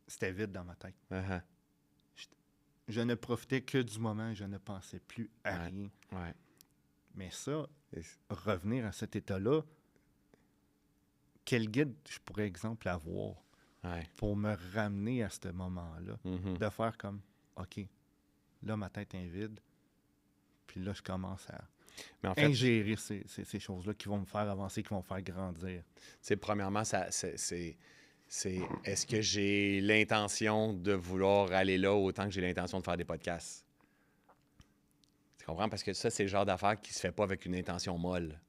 c'était vide dans ma tête. Je ne profitais que du moment, je ne pensais plus à rien. Mais ça, revenir à cet état-là, quel guide je pourrais, exemple, avoir Ouais. pour me ramener à ce moment-là. Mhm. De faire comme, OK, là, ma tête est vide, puis là, je commence à Mais en fait, ingérer ces choses-là qui vont me faire avancer, qui vont me faire grandir. premièrement, est-ce que j'ai l'intention de vouloir aller là autant que j'ai l'intention de faire des podcasts? Tu comprends? Parce que ça, c'est le genre d'affaire qui se fait pas avec une intention molle.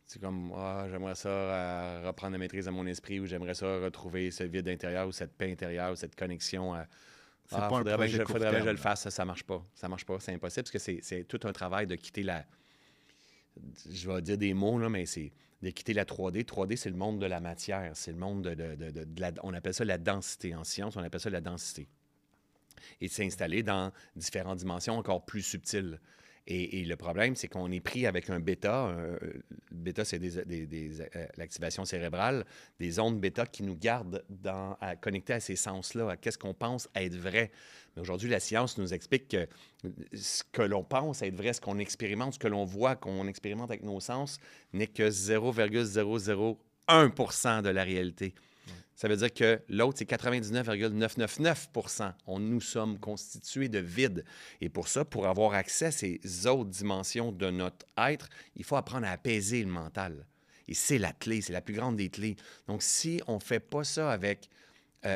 C'est comme, j'aimerais ça reprendre la maîtrise de mon esprit, ou j'aimerais ça retrouver ce vide intérieur, ou cette paix intérieure, ou cette connexion. C'est pas un Faudrait bien projet court faudrait bien que je terme, le fasse, ça marche pas. Ça marche pas, c'est impossible, parce que c'est tout un travail de quitter je vais dire des mots, là, mais c'est de quitter la 3D. 3D, c'est le monde de la matière, c'est le monde on appelle ça la densité. En science, on appelle ça la densité. Et de s'installer dans différentes dimensions encore plus subtiles. Et le problème, c'est qu'on est pris avec un bêta. Bêta, c'est l'activation cérébrale, des ondes bêta qui nous gardent connectés à ces sens-là, à qu'est-ce qu'on pense être vrai. Mais aujourd'hui, la science nous explique que ce que l'on pense être vrai, ce qu'on expérimente, ce que l'on voit, qu'on expérimente avec nos sens, n'est que 0,001% de la réalité. Ça veut dire que l'autre, c'est 99,999%. Nous sommes constitués de vide. Et pour ça, pour avoir accès à ces autres dimensions de notre être, il faut apprendre à apaiser le mental. Et c'est la clé, c'est la plus grande des clés. Donc, si on ne fait pas ça avec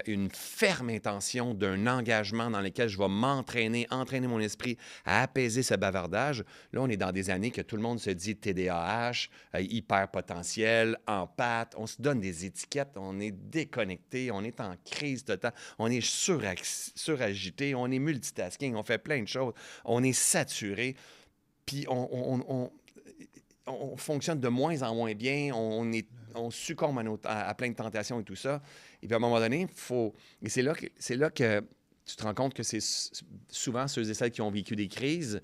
une ferme intention d'un engagement dans lequel je vais entraîner mon esprit à apaiser ce bavardage. Là, on est dans des années que tout le monde se dit TDAH, hyper potentiel, empathe. On se donne des étiquettes, on est déconnecté, on est en crise totale, on est suragité, on est multitasking, on fait plein de choses, on est saturé, puis on fonctionne de moins en moins bien, on succombe à plein de tentations et tout ça. Et puis à un moment donné, et c'est là que tu te rends compte que c'est souvent ceux et celles qui ont vécu des crises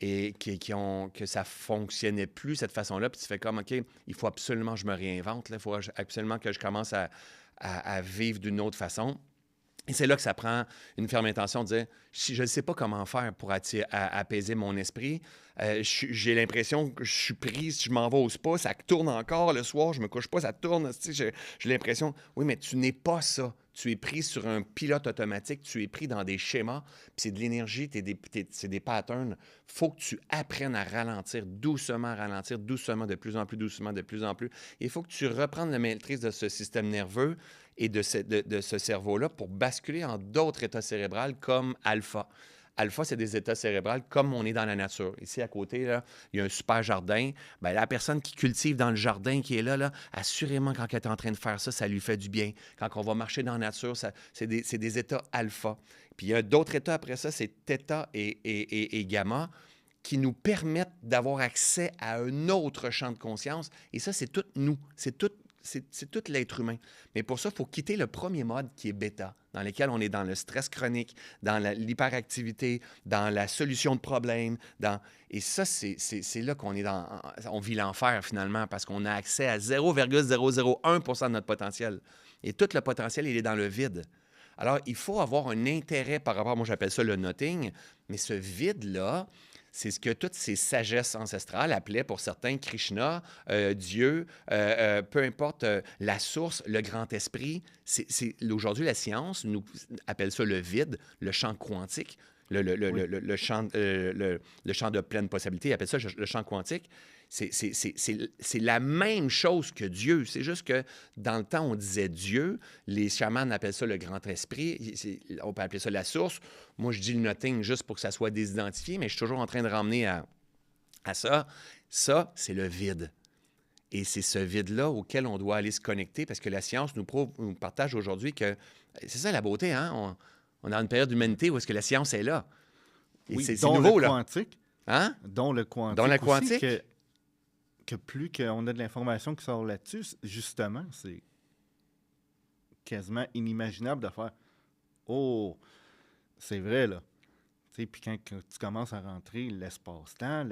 et que ça ne fonctionnait plus cette façon-là. Puis tu fais comme, OK, il faut absolument que je me réinvente, il faut absolument que je commence à vivre d'une autre façon. Et c'est là que ça prend une ferme intention de dire, si je ne sais pas comment faire pour apaiser mon esprit, j'ai l'impression que je suis pris, si je m'en vais au spa, ça tourne encore le soir, je me couche pas, ça tourne. J'ai l'impression, oui, mais tu n'es pas ça. Tu es pris sur un pilote automatique, tu es pris dans des schémas, puis c'est de l'énergie, c'est des patterns. Il faut que tu apprennes à ralentir, de plus en plus doucement, de plus en plus. Il faut que tu reprennes la maîtrise de ce système nerveux et de ce cerveau-là pour basculer en d'autres états cérébraux comme alpha. Alpha, c'est des états cérébraux comme on est dans la nature. Ici, à côté, là, il y a un super jardin. Bien, la personne qui cultive dans le jardin, qui est là, assurément, quand elle est en train de faire ça, ça lui fait du bien. Quand on va marcher dans la nature, c'est des états alpha. Puis il y a d'autres états après ça, c'est θ et gamma, qui nous permettent d'avoir accès à un autre champ de conscience. Et ça, c'est tout nous. C'est tout l'être humain. Mais pour ça, il faut quitter le premier mode qui est bêta, dans lequel on est dans le stress chronique, dans l'hyperactivité, dans la solution de problèmes. Et ça, c'est là qu'on est on vit l'enfer finalement, parce qu'on a accès à 0,001% de notre potentiel. Et tout le potentiel, il est dans le vide. Alors, il faut avoir un intérêt par rapport, moi j'appelle ça le nothing, mais ce vide-là, c'est ce que toutes ces sagesses ancestrales appelaient pour certains Krishna, Dieu, peu importe la source, le grand esprit. Aujourd'hui, la science nous appelle ça le vide, le champ quantique, le champ de pleine possibilité. Ils appellent ça le champ quantique. C'est la même chose que Dieu. C'est juste que dans le temps, on disait Dieu. Les chamans appellent ça le grand esprit. On peut appeler ça la source. Moi, je dis le nothing juste pour que ça soit désidentifié, mais je suis toujours en train de ramener à ça. Ça, c'est le vide. Et c'est ce vide-là auquel on doit aller se connecter, parce que la science nous partage aujourd'hui que c'est ça la beauté, hein? On a une période d'humanité où est-ce que la science est là. Et oui, c'est dont nouveau, le là. quantique. Hein? Dont le quantique. Dont la aussi, quantique. que plus qu'on a de l'information qui sort là-dessus, justement, c'est quasiment inimaginable de faire « Oh, c'est vrai, là. » Puis quand tu commences à rentrer l'espace-temps...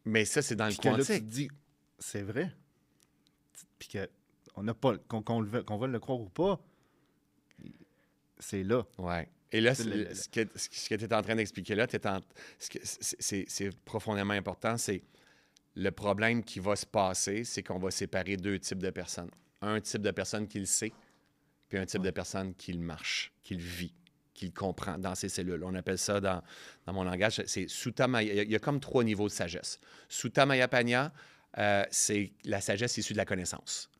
Mais ça, c'est dans le puis que là, tu quantique. te dis « C'est vrai. » Puis qu'on n'a pas... qu'on va le croire ou pas, c'est là. Ouais. Et là, ce que tu es en train d'expliquer là, c'est profondément important, c'est le problème qui va se passer, c'est qu'on va séparer deux types de personnes. un type de personne qui le sait, puis un type de personne qui le marche, qui le vit, qui le comprend dans ses cellules. On appelle ça, dans mon langage, c'est Sutta Maya. Il y a comme 3 niveaux de sagesse. Sutta Mayapanya, c'est la sagesse issue de la connaissance.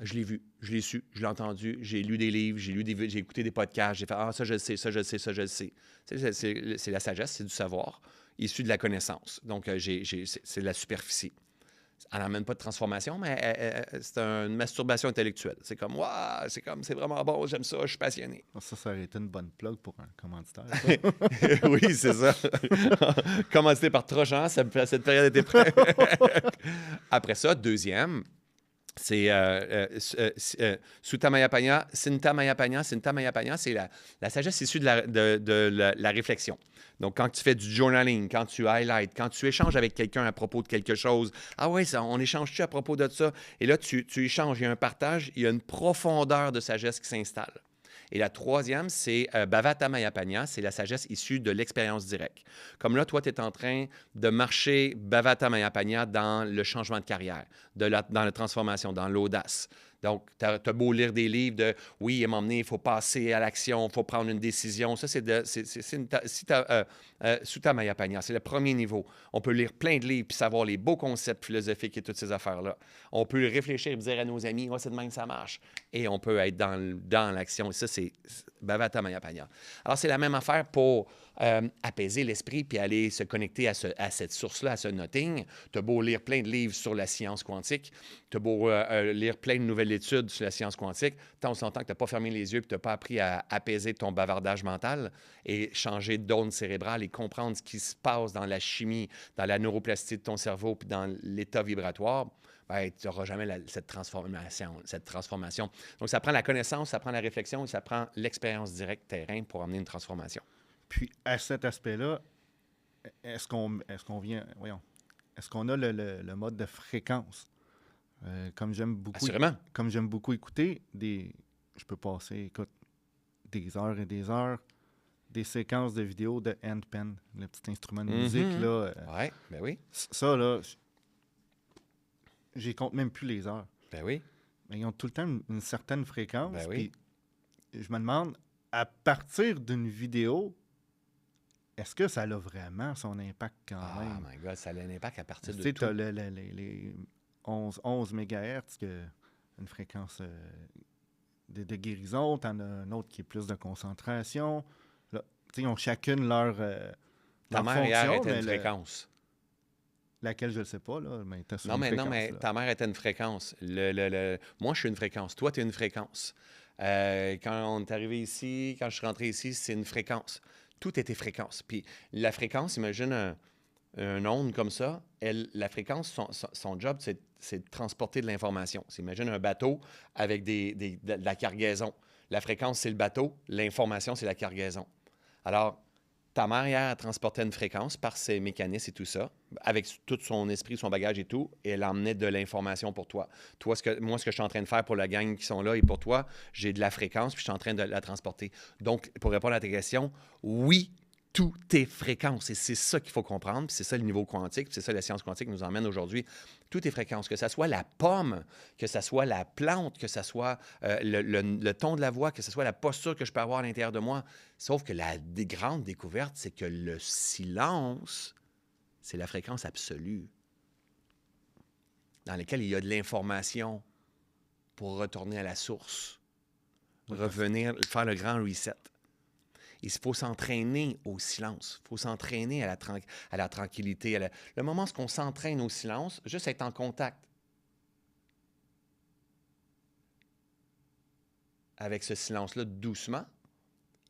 Je l'ai vu, je l'ai su, je l'ai entendu, j'ai lu des livres, j'ai écouté des podcasts, j'ai fait « Ah, ça, je le sais, ça, je le sais, ça, je le sais. » C'est la sagesse, c'est du savoir issu de la connaissance. Donc, c'est de la superficie. Elle n'emmène pas de transformation, mais c'est une masturbation intellectuelle. C'est comme « Waouh, c'est vraiment bon, j'aime ça, je suis passionné. » Ça aurait été une bonne plug pour un commanditaire. Oui, c'est ça. Commandité par Trojan, cette période était prête. Après ça, deuxième, c'est Sutta Mayapanya, Sinta Mayapanya. Sinta Mayapanya, c'est la sagesse issue de la réflexion. Donc, quand tu fais du journaling, quand tu highlights, quand tu échanges avec quelqu'un à propos de quelque chose, ah oui, on échange-tu à propos de ça? Et là, tu échanges, il y a un partage, il y a une profondeur de sagesse qui s'installe. Et la troisième, c'est Bhavata Mayapanya, c'est la sagesse issue de l'expérience directe. Comme là, toi, tu es en train de marcher Bhavata Mayapanya dans le changement de carrière, dans la transformation, dans l'audace. Donc, tu as beau lire des livres de « Oui, à un moment donné, il faut passer à l'action, il faut prendre une décision. » Ça, Sutta Mayapanya, c'est le premier niveau. On peut lire plein de livres puis savoir les beaux concepts philosophiques et toutes ces affaires-là. On peut réfléchir et dire à nos amis « Ouais, c'est de même que ça marche. » Et on peut être dans l'action. Et ça, c'est Bhavata Mayapanya. Alors, c'est la même affaire pour apaiser l'esprit puis aller se connecter à cette source-là, à ce nothing. Tu as beau lire plein de livres sur la science quantique, tu as beau lire plein de nouvelles études sur la science quantique, tant on s'entend que tu n'as pas fermé les yeux et que tu n'as pas appris à apaiser ton bavardage mental et changer d'onde cérébrale et comprendre ce qui se passe dans la chimie, dans la neuroplasticité de ton cerveau puis dans l'état vibratoire, ben, tu n'auras jamais cette transformation. Donc, ça prend la connaissance, ça prend la réflexion et ça prend l'expérience directe terrain pour amener une transformation. Puis, à cet aspect-là, est-ce qu'on a le mode de fréquence? Comme j'aime beaucoup écouter, je peux passer, des heures et des heures, des séquences de vidéos de handpan, le petit instrument de musique, là. Oui, ben oui. Ça, là, j'y compte même plus les heures. Ben oui. Mais ils ont tout le temps une certaine fréquence. Ben oui. Puis je me demande, à partir d'une vidéo, est-ce que ça a vraiment son impact quand même? Oh my God, ça a un impact à partir de tout. tout. Tu as les 11 MHz, une fréquence de guérison. Tu en as un autre qui est plus de concentration. Là, ils ont chacune leur Ta mère hier était une fréquence. Laquelle, je ne le sais pas, là, mais tu as Non, mais ta mère était une fréquence. Moi, je suis une fréquence. Toi, tu es une fréquence. Quand on est arrivé ici, quand je suis rentré ici, c'est une fréquence. Tout était fréquence. Puis la fréquence, imagine un onde comme ça. La fréquence, son job, c'est de transporter de l'information. Imagine un bateau avec de la cargaison. La fréquence, c'est le bateau. L'information, c'est la cargaison. Alors, ta mère, hier, elle transportait une fréquence par ses mécanismes et tout ça, avec tout son esprit, son bagage et tout, et elle emmenait de l'information pour toi. Moi, ce que je suis en train de faire pour la gang qui sont là et pour toi, j'ai de la fréquence, puis je suis en train de la transporter. Donc, pour répondre à ta question, oui, tout est fréquence. Et c'est ça qu'il faut comprendre, puis c'est ça le niveau quantique, puis c'est ça la science quantique nous emmène aujourd'hui. Tout est fréquence, que ce soit la pomme, que ce soit la plante, que ce soit le ton de la voix, que ce soit la posture que je peux avoir à l'intérieur de moi. Sauf que la grande découverte, c'est que le silence, c'est la fréquence absolue dans laquelle il y a de l'information pour retourner à la source, revenir, faire le grand reset. Il faut s'entraîner au silence. Il faut s'entraîner à la tranquillité. Le moment où on s'entraîne au silence, juste être en contact avec ce silence-là doucement,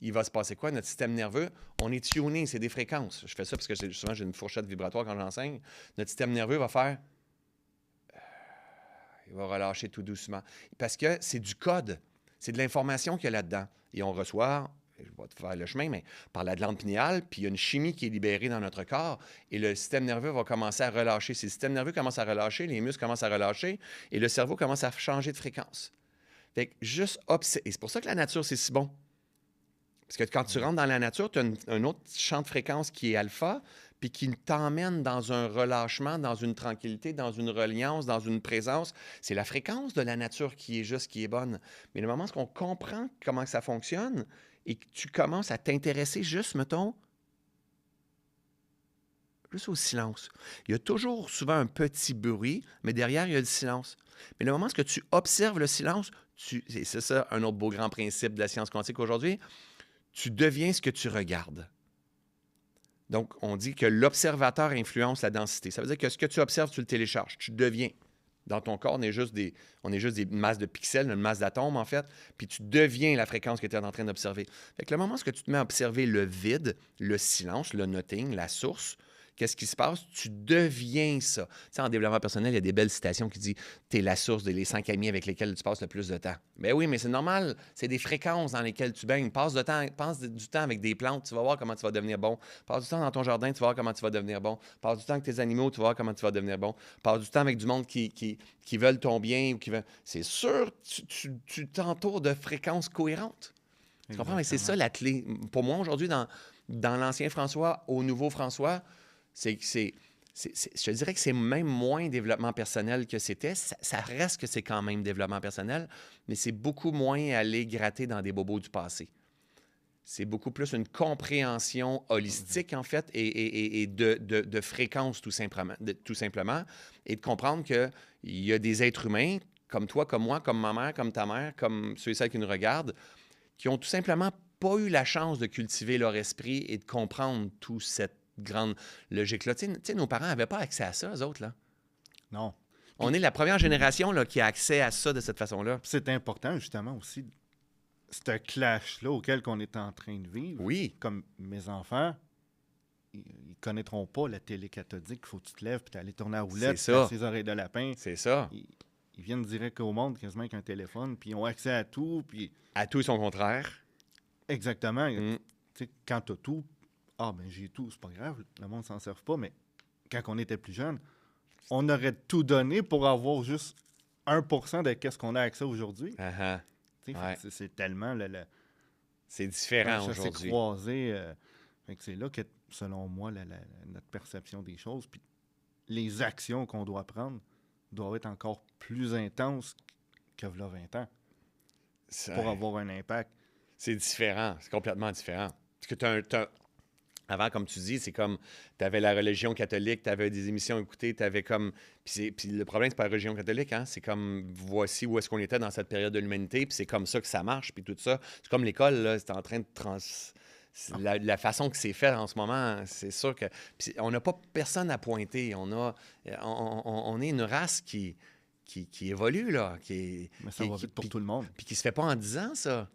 il va se passer quoi? Notre système nerveux, on est tuné, c'est des fréquences. Je fais ça parce que souvent j'ai une fourchette vibratoire quand j'enseigne. Notre système nerveux va faire... il va relâcher tout doucement. Parce que c'est du code. C'est de l'information qu'il y a là-dedans. Et on reçoit... je vais te faire le chemin, mais par la glande pinéale, puis il y a une chimie qui est libérée dans notre corps, et le système nerveux va commencer à relâcher. Si le système nerveux commence à relâcher, les muscles commencent à relâcher, et le cerveau commence à changer de fréquence. Fait que juste et c'est pour ça que la nature, c'est si bon. Parce que quand tu rentres dans la nature, tu as un autre champ de fréquence qui est alpha, puis qui t'emmène dans un relâchement, dans une tranquillité, dans une reliance, dans une présence. C'est la fréquence de la nature qui est juste, qui est bonne. Mais le moment où on comprend comment ça fonctionne et que tu commences à t'intéresser juste, mettons, juste au silence. Il y a toujours souvent un petit bruit, mais derrière, il y a le silence. Mais le moment où tu observes le silence, c'est ça un autre beau grand principe de la science quantique aujourd'hui, tu deviens ce que tu regardes. Donc, on dit que l'observateur influence la densité. Ça veut dire que ce que tu observes, tu le télécharges. Tu deviens. Dans ton corps, on est juste des masses de pixels, une masse d'atomes, en fait, puis tu deviens la fréquence que tu es en train d'observer. Fait que le moment où tu te mets à observer le vide, le silence, le nothing, la source, qu'est-ce qui se passe? Tu deviens ça. Tu sais, en développement personnel, il y a des belles citations qui disent « T'es la source des 5 amis avec lesquels tu passes le plus de temps. » Ben oui, mais c'est normal. C'est des fréquences dans lesquelles tu baignes. Passe du temps avec des plantes, tu vas voir comment tu vas devenir bon. Passe du temps dans ton jardin, tu vas voir comment tu vas devenir bon. Passe du temps avec tes animaux, tu vas voir comment tu vas devenir bon. Passe du temps avec du monde qui veulent ton bien. C'est sûr, tu t'entoures de fréquences cohérentes. Tu comprends? Mais c'est ça la clé. Pour moi, aujourd'hui, dans l'ancien François au nouveau François, je te dirais que c'est même moins développement personnel que c'était. Ça reste que c'est quand même développement personnel, mais c'est beaucoup moins aller gratter dans des bobos du passé. C'est beaucoup plus une compréhension holistique, en fait, et de fréquence, tout simplement, et de comprendre qu'il y a des êtres humains, comme toi, comme moi, comme ma mère, comme ta mère, comme ceux et celles qui nous regardent, qui ont tout simplement pas eu la chance de cultiver leur esprit et de comprendre toute cette grande logique-là. Tu sais, nos parents n'avaient pas accès à ça, eux autres, là. Non. On est la première génération là, qui a accès à ça de cette façon-là. C'est important, justement, aussi, ce clash-là auquel on est en train de vivre. Oui. Comme mes enfants, ils connaîtront pas la télé cathodique. Il faut que tu te lèves puis aller tourner à la roulette, C'est ça. ses oreilles de lapin. C'est ça. Ils viennent direct au monde quasiment avec un téléphone, puis ils ont accès à tout. Puis... À tout et son contraire. Exactement. Tu sais, quand tu as tout, ben j'ai tout, c'est pas grave, le monde s'en sert pas, mais quand on était plus jeune, on aurait tout donné pour avoir juste 1% de ce qu'on a accès aujourd'hui. Uh-huh. Ouais. C'est tellement c'est différent aujourd'hui. C'est croisé. C'est là que, selon moi, notre perception des choses, puis les actions qu'on doit prendre doivent être encore plus intenses que là 20 ans pour avoir un impact. C'est différent, c'est complètement différent. Parce que avant, comme tu dis, c'est comme, tu avais la religion catholique, tu avais des émissions écoutées, tu avais comme... Puis le problème, c'est pas la religion catholique, hein? C'est comme, voici où est-ce qu'on était dans cette période de l'humanité, puis c'est comme ça que ça marche, puis tout ça. C'est comme l'école, là, c'est en train de la façon que c'est fait en ce moment, c'est sûr que... Puis on n'a pas personne à pointer. On est une race qui évolue, là. Mais ça va vite pour tout le monde. Puis qui se fait pas en 10 ans, ça.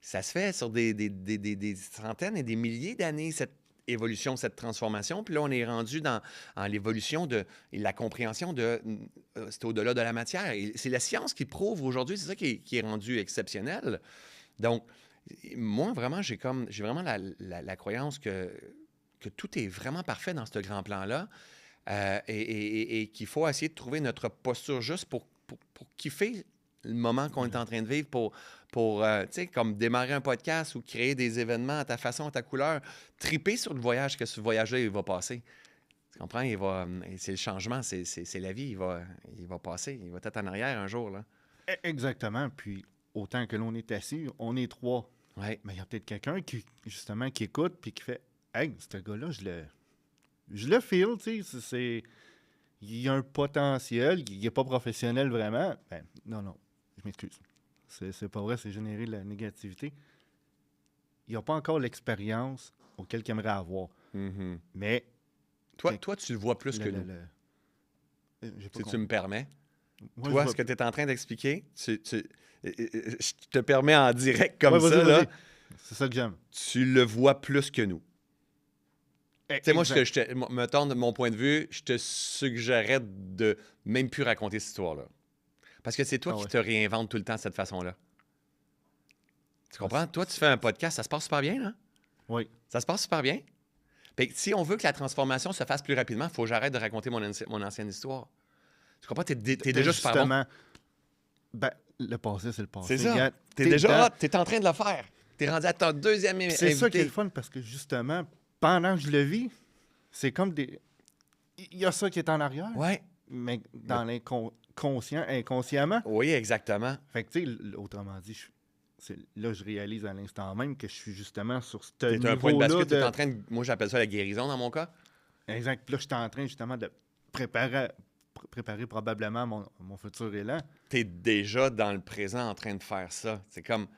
Ça se fait sur des centaines et des milliers d'années, cette évolution, cette transformation. Puis là, on est rendu dans l'évolution et la compréhension de c'est au-delà de la matière. Et c'est la science qui prouve aujourd'hui, c'est ça qui est rendu exceptionnel. Donc, moi, vraiment, j'ai vraiment la croyance que tout est vraiment parfait dans ce grand plan-là et qu'il faut essayer de trouver notre posture juste pour kiffer le moment qu'on est en train de vivre, pour tu sais, comme démarrer un podcast ou créer des événements à ta façon, à ta couleur, triper sur le voyage, que ce voyage-là, il va passer. Tu comprends? C'est le changement, c'est la vie, il va passer, il va être en arrière un jour, là. Exactement, puis autant que l'on est assis, on est trois. Ouais. Mais il y a peut-être quelqu'un qui écoute puis qui fait « Hey, ce gars-là, je le feel, tu sais, il y a un potentiel, il n'est pas professionnel vraiment. » Ben, non, je m'excuse. C'est pas vrai, c'est générer de la négativité. Il n'a pas encore l'expérience auquel il aimerait avoir. Mm-hmm. Mais... Toi, tu le vois plus que nous. Si tu me permets. Ouais, toi, ce que tu es en train d'expliquer, je te permets en direct comme ça. Là, c'est ça que j'aime. Tu le vois plus que nous. Tu sais, moi, mettons, de mon point de vue, je te suggérerais de même plus raconter cette histoire-là. Parce que c'est toi qui te réinventes tout le temps de cette façon-là. Tu comprends? Toi, tu fais un podcast, ça se passe super bien, là? Oui. Ça se passe super bien. Puis, si on veut que la transformation se fasse plus rapidement, il faut que j'arrête de raconter mon ancienne histoire. Tu comprends? T'es déjà super bon. Ben, le passé, c'est le passé. C'est ça. T'es en train de le faire. T'es rendu à ton deuxième invité. C'est ça qui est le fun, parce que justement, pendant que je le vis, c'est comme des... Il y a ça qui est en arrière, Ouais. mais dans l'inconscient, inconsciemment. Oui, exactement. Fait que, tu sais, autrement dit, là, je réalise à l'instant même que je suis justement sur ce T'es un point de niveau-là bascule, t'es de... en train de... Moi, j'appelle ça la guérison dans mon cas. Exact. Puis là, je suis en train justement de préparer probablement mon futur élan. T'es déjà dans le présent en train de faire ça. C'est comme...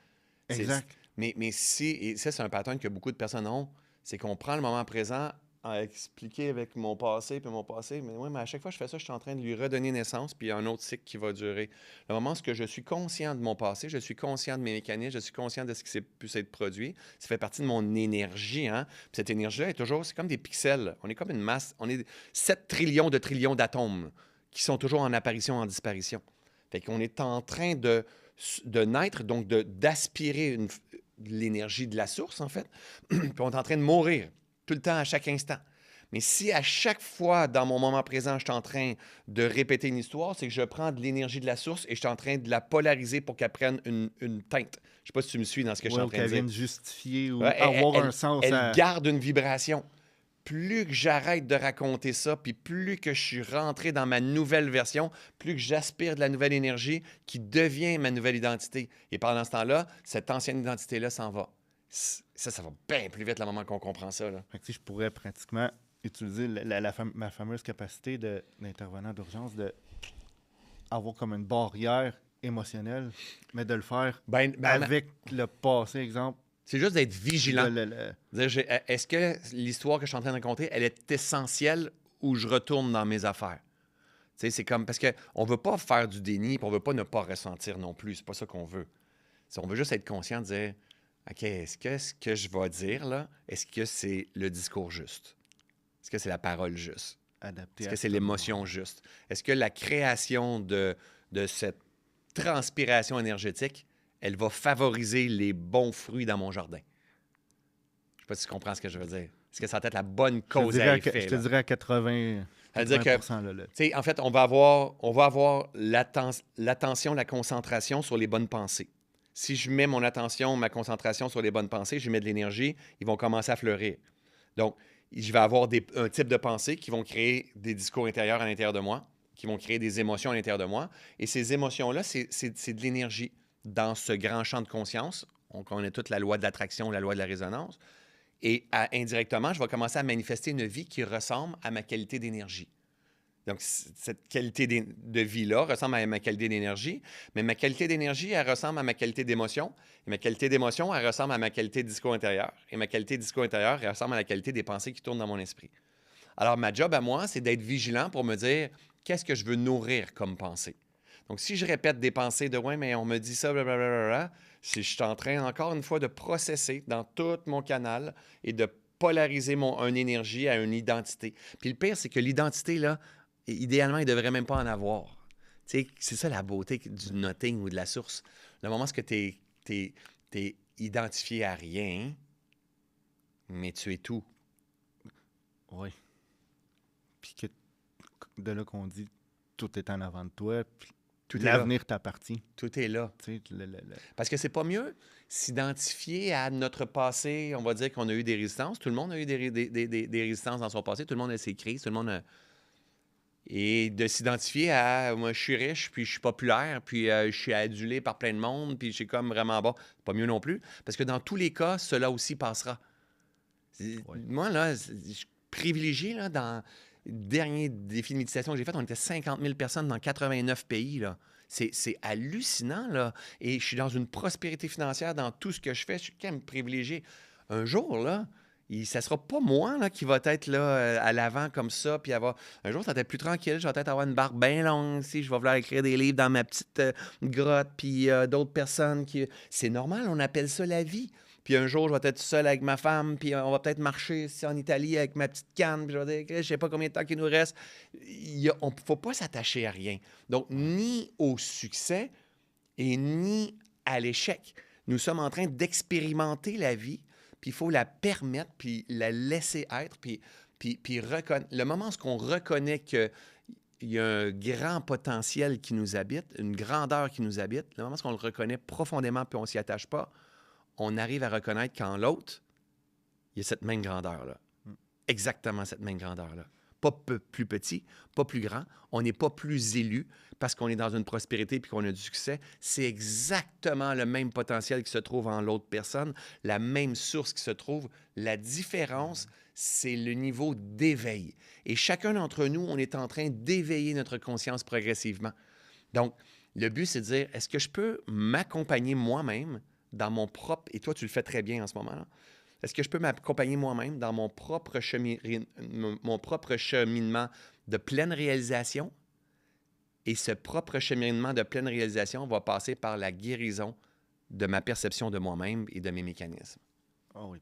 Exact. Mais si... Et ça, c'est un pattern que beaucoup de personnes ont. C'est qu'on prend le moment présent à expliquer avec mon passé, mais oui, mais à chaque fois que je fais ça, je suis en train de lui redonner naissance, puis il y a un autre cycle qui va durer. Le moment où je suis conscient de mon passé, je suis conscient de mes mécanismes, je suis conscient de ce qui s'est pu s'être produit, ça fait partie de mon énergie, hein? Puis cette énergie-là est toujours, c'est comme des pixels. On est comme une masse, on est 7 trillions d'atomes qui sont toujours en apparition, en disparition. Fait qu'on est en train de naître, donc d'aspirer l'énergie de la source, en fait, puis on est en train de mourir. Tout le temps, à chaque instant. Mais si à chaque fois, dans mon moment présent, je suis en train de répéter une histoire, c'est que je prends de l'énergie de la source et je suis en train de la polariser pour qu'elle prenne une teinte. Je ne sais pas si tu me suis dans ce que je suis en train de dire. Ou qu'elle vienne justifier ou Ouais, avoir un sens. Elle garde une vibration. Plus que j'arrête de raconter ça, puis plus que je suis rentré dans ma nouvelle version, plus que j'aspire de la nouvelle énergie qui devient ma nouvelle identité. Et pendant ce temps-là, cette ancienne identité-là s'en va. Ça va bien plus vite le moment qu'on comprend ça. Là. Fait que, je pourrais pratiquement utiliser ma fameuse capacité d'intervenant d'urgence de avoir comme une barrière émotionnelle, mais de le faire avec le passé, exemple. C'est juste d'être vigilant. Est-ce que l'histoire que je suis en train de raconter, elle est essentielle ou je retourne dans mes affaires? Tu sais, c'est comme... Parce qu'on ne veut pas faire du déni, puis on ne veut pas ne pas ressentir non plus. C'est pas ça qu'on veut. On veut juste être conscient de dire... OK, est-ce que ce que je vais dire, là, est-ce que c'est le discours juste? Est-ce que c'est la parole juste? Adapté. Est-ce que c'est l'émotion juste? Est-ce que la création de cette transpiration énergétique, elle va favoriser les bons fruits dans mon jardin? Je ne sais pas si tu comprends ce que je veux dire. Est-ce que ça va être la bonne cause à effet? Je te dirais à 80%. En fait, on va avoir l'attention, la concentration sur les bonnes pensées. Si je mets mon attention, ma concentration sur les bonnes pensées, je mets de l'énergie, ils vont commencer à fleurir. Donc, je vais avoir un type de pensées qui vont créer des discours intérieurs à l'intérieur de moi, qui vont créer des émotions à l'intérieur de moi. Et ces émotions-là, c'est de l'énergie. Dans ce grand champ de conscience, on connaît toute la loi de l'attraction, la loi de la résonance. Et indirectement, je vais commencer à manifester une vie qui ressemble à ma qualité d'énergie. Donc, cette qualité de vie-là ressemble à ma qualité d'énergie, mais ma qualité d'énergie, elle ressemble à ma qualité d'émotion. Et ma qualité d'émotion, elle ressemble à ma qualité de discours intérieur. Et ma qualité de discours intérieur, elle ressemble à la qualité des pensées qui tournent dans mon esprit. Alors, ma job à moi, c'est d'être vigilant pour me dire qu'est-ce que je veux nourrir comme pensée. Donc, si je répète des pensées de « ouais, mais on me dit ça, blablabla », si je suis en train, encore une fois, de processer dans tout mon canal et de polariser une énergie à une identité. Puis le pire, c'est que l'identité, là, idéalement, il ne devrait même pas en avoir. Tu sais, c'est ça la beauté du nothing ou de la source. Le moment où tu es identifié à rien, mais tu es tout. Oui. Puis que de là qu'on dit tout est en avant de toi, puis l'avenir t'appartit. Tout est là. Tu sais, Parce que c'est pas mieux s'identifier à notre passé. On va dire qu'on a eu des résistances. Tout le monde a eu des résistances dans son passé. Tout le monde a ses crises. Tout le monde a... Et de s'identifier à moi, je suis riche, puis je suis populaire, puis je suis adulé par plein de monde, puis je suis comme vraiment bon. C'est pas mieux non plus. Parce que dans tous les cas, cela aussi passera. Ouais. Moi, là, je privilégie, là, dans le dernier défi de méditation que j'ai fait, on était 50 000 personnes dans 89 pays, là. C'est hallucinant, là. Et je suis dans une prospérité financière dans tout ce que je fais. Je suis quand même privilégié. Un jour, là, ça ne sera pas moi là, qui va être là, à l'avant comme ça. Puis avoir... Un jour, ça va être plus tranquille. Je vais peut-être avoir une barbe bien longue. Je vais vouloir écrire des livres dans ma petite grotte. Puis d'autres personnes qui... C'est normal, on appelle ça la vie. Puis un jour, je vais être seul avec ma femme. Puis on va peut-être marcher ici en Italie avec ma petite canne. Puis je vais dire, je ne sais pas combien de temps il nous reste. Il ne faut pas s'attacher à rien. Donc, ni au succès et ni à l'échec. Nous sommes en train d'expérimenter la vie. Puis il faut la permettre, puis la laisser être, puis reconnaître. Le moment où on reconnaît qu'il y a un grand potentiel qui nous habite, une grandeur qui nous habite, le moment où on le reconnaît profondément, puis on ne s'y attache pas, on arrive à reconnaître qu'en l'autre, il y a cette même grandeur-là. exactement cette même grandeur-là. Pas plus petit, pas plus grand. On n'est pas plus élu parce qu'on est dans une prospérité puis qu'on a du succès. C'est exactement le même potentiel qui se trouve en l'autre personne, la même source qui se trouve. La différence, c'est le niveau d'éveil. Et chacun d'entre nous, on est en train d'éveiller notre conscience progressivement. Donc, le but, c'est de dire, est-ce que je peux m'accompagner moi-même dans mon propre... Et toi, tu le fais très bien en ce moment-là. Est-ce que je peux m'accompagner moi-même dans mon propre cheminement de pleine réalisation? Et ce propre cheminement de pleine réalisation va passer par la guérison de ma perception de moi-même et de mes mécanismes. Ah oui.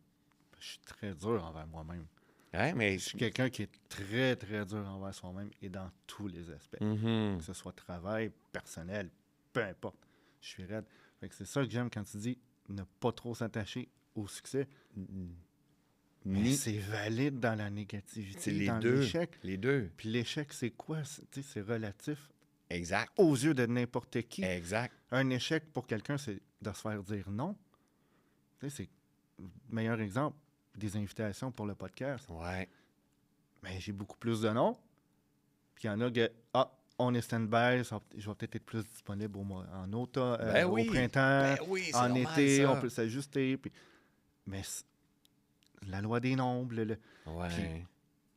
Je suis très dur envers moi-même. Ouais, mais... Je suis quelqu'un qui est très, très dur envers soi-même et dans tous les aspects. Mm-hmm. Que ce soit travail, personnel, peu importe. Je suis raide. Fait que c'est ça que j'aime quand tu dis ne pas trop s'attacher au succès. Mais c'est valide dans la négativité, C'est les dans deux. l'échec. Les deux. Puis l'échec, c'est quoi? C'est relatif. Exact. Aux yeux de n'importe qui. Exact. Un échec pour quelqu'un, c'est de se faire dire non. C'est le meilleur exemple des invitations pour le podcast. Ouais. Mais j'ai beaucoup plus de non. Puis il y en a que, on est stand-by, je vais peut-être être plus disponible en automne, au printemps, en été, on peut s'ajuster. Puis... Mais la loi des nombres, ouais.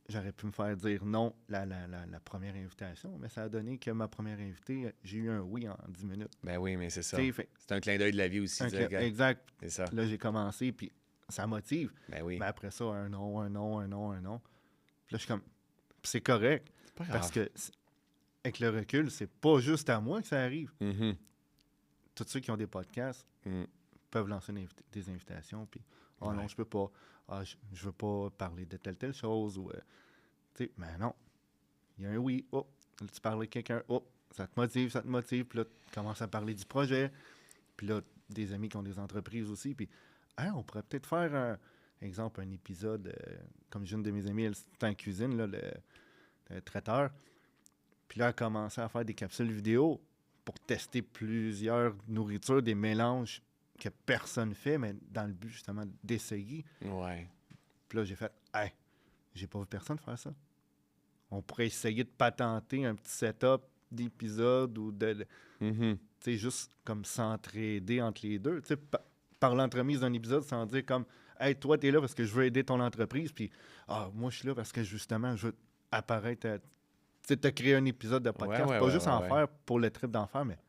J'aurais pu me faire dire non la première invitation, mais ça a donné que ma première invitée, j'ai eu un oui en 10 minutes. Ben oui, mais c'est ça. C'est un clin d'œil de la vie aussi. Exact. C'est ça. Là, j'ai commencé, puis ça motive. Ben oui. Mais après ça, un non. Puis là, je suis comme... Puis c'est correct. C'est pas grave. Parce que, avec le recul, c'est pas juste à moi que ça arrive. Mm-hmm. Tous ceux qui ont des podcasts peuvent lancer des invitations, puis non, je peux pas. Je veux pas parler de telle chose. Ou, mais non. Il y a un oui. Oh, là, tu parles avec quelqu'un. Oh, ça te motive. Puis là, tu commences à parler du projet. Puis là, des amis qui ont des entreprises aussi. Puis, on pourrait peut-être faire, un épisode, comme j'ai une de mes amies, elle est en cuisine, là, le traiteur. Puis là, elle a commencé à faire des capsules vidéo pour tester plusieurs nourritures, des mélanges que personne fait, mais dans le but, justement, d'essayer. Ouais. Puis là, j'ai fait, j'ai pas vu personne faire ça. On pourrait essayer de patenter un petit setup d'épisode ou de... Mm-hmm. Tu sais, juste comme s'entraider entre les deux. Tu sais, par l'entremise d'un épisode, sans dire comme, hey, toi, t'es là parce que je veux aider ton entreprise, puis, moi, je suis là parce que, justement, je veux apparaître... Tu sais, t'as créé un épisode de podcast, pas juste en faire pour le trip d'en faire, mais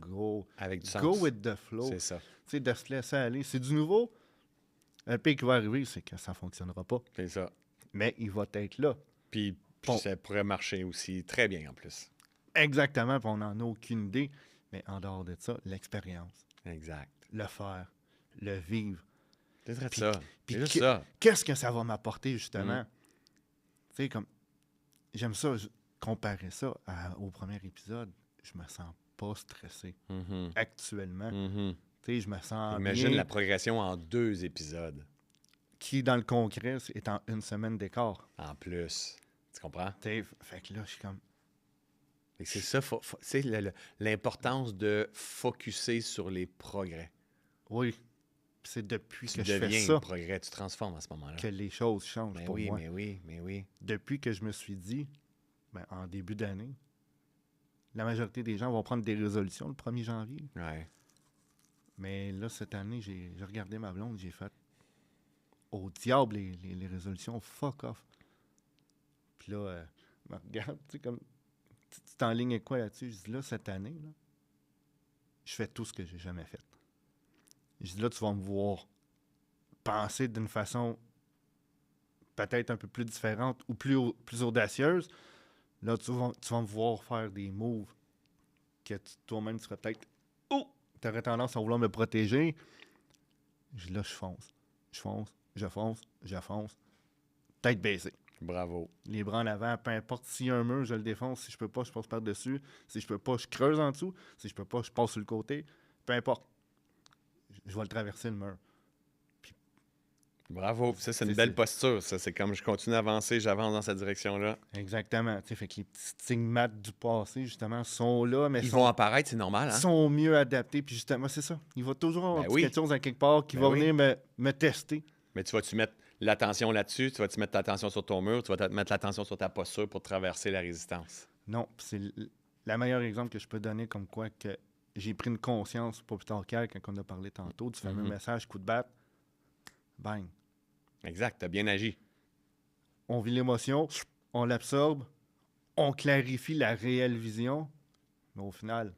go. Avec du sens. Go with the flow. C'est ça. Tu sais, de se laisser aller. C'est du nouveau. Le pire qui va arriver, c'est que ça ne fonctionnera pas. C'est ça. Mais il va être là. Puis ça pourrait marcher aussi très bien en plus. Exactement, puis on n'en a aucune idée. Mais en dehors de ça, l'expérience. Exact. Le faire. Le vivre. C'est très ça. Puis c'est juste ça. Qu'est-ce que ça va m'apporter, justement? Tu sais, comme... J'aime ça, comparer ça au premier épisode. Je me sens pas stressé. Actuellement. Tu sais, je me sens Imagine bien. la progression en 2 épisodes. Qui, dans le concret, est en 1 semaine d'écart. En plus. Tu comprends? Fait que là, je suis comme... Et c'est ça, c'est l'importance de focusser sur les progrès. Oui. Puis c'est depuis Tu que je fais deviens ça le progrès, tu transformes à ce moment-là. que les choses changent pour moi. Mais oui. Depuis que je me suis dit, en début d'année, la majorité des gens vont prendre des résolutions le 1er janvier. Ouais. Mais là, cette année, j'ai regardé ma blonde, j'ai fait au diable les résolutions, fuck off. Puis là, elle me regarde, tu sais, comme, tu t'enlignes quoi là-dessus? Je dis, là, cette année, là, je fais tout ce que j'ai jamais fait. Je dis, là, tu vas me voir penser d'une façon peut-être un peu plus différente ou plus audacieuse. Là, tu vas me voir faire des moves que toi-même, tu serais peut-être... tu aurais tendance à vouloir me protéger. Je dis, là, je fonce. Tête baissée. Bravo. Les bras en avant, peu importe. S'il y a un mur, je le défonce. Si je peux pas, je passe par-dessus. Si je peux pas, je creuse en dessous. Si je peux pas, je passe sur le côté. Peu importe. Je vais le traverser, le mur. Bravo. Ça, c'est une belle posture. Ça, c'est comme je continue à avancer, j'avance dans cette direction-là. Exactement. Fait que les petits stigmates du passé, justement, sont là, mais ils vont apparaître, c'est normal. Hein? Sont mieux adaptés. Puis justement, c'est ça. Il va toujours avoir quelque chose à quelque part qui va venir me tester. Mais tu vas-tu mettre l'attention là-dessus, tu vas te mettre l'attention sur ton mur, tu vas te mettre l'attention sur ta posture pour traverser la résistance. Non, c'est le meilleur exemple que je peux donner comme quoi que j'ai pris une conscience, pas plus tard qu'hier, quand on a parlé tantôt, du fameux message coup de batte. Bang. Exact, tu as bien agi. On vit l'émotion, on l'absorbe, on clarifie la réelle vision, mais au final,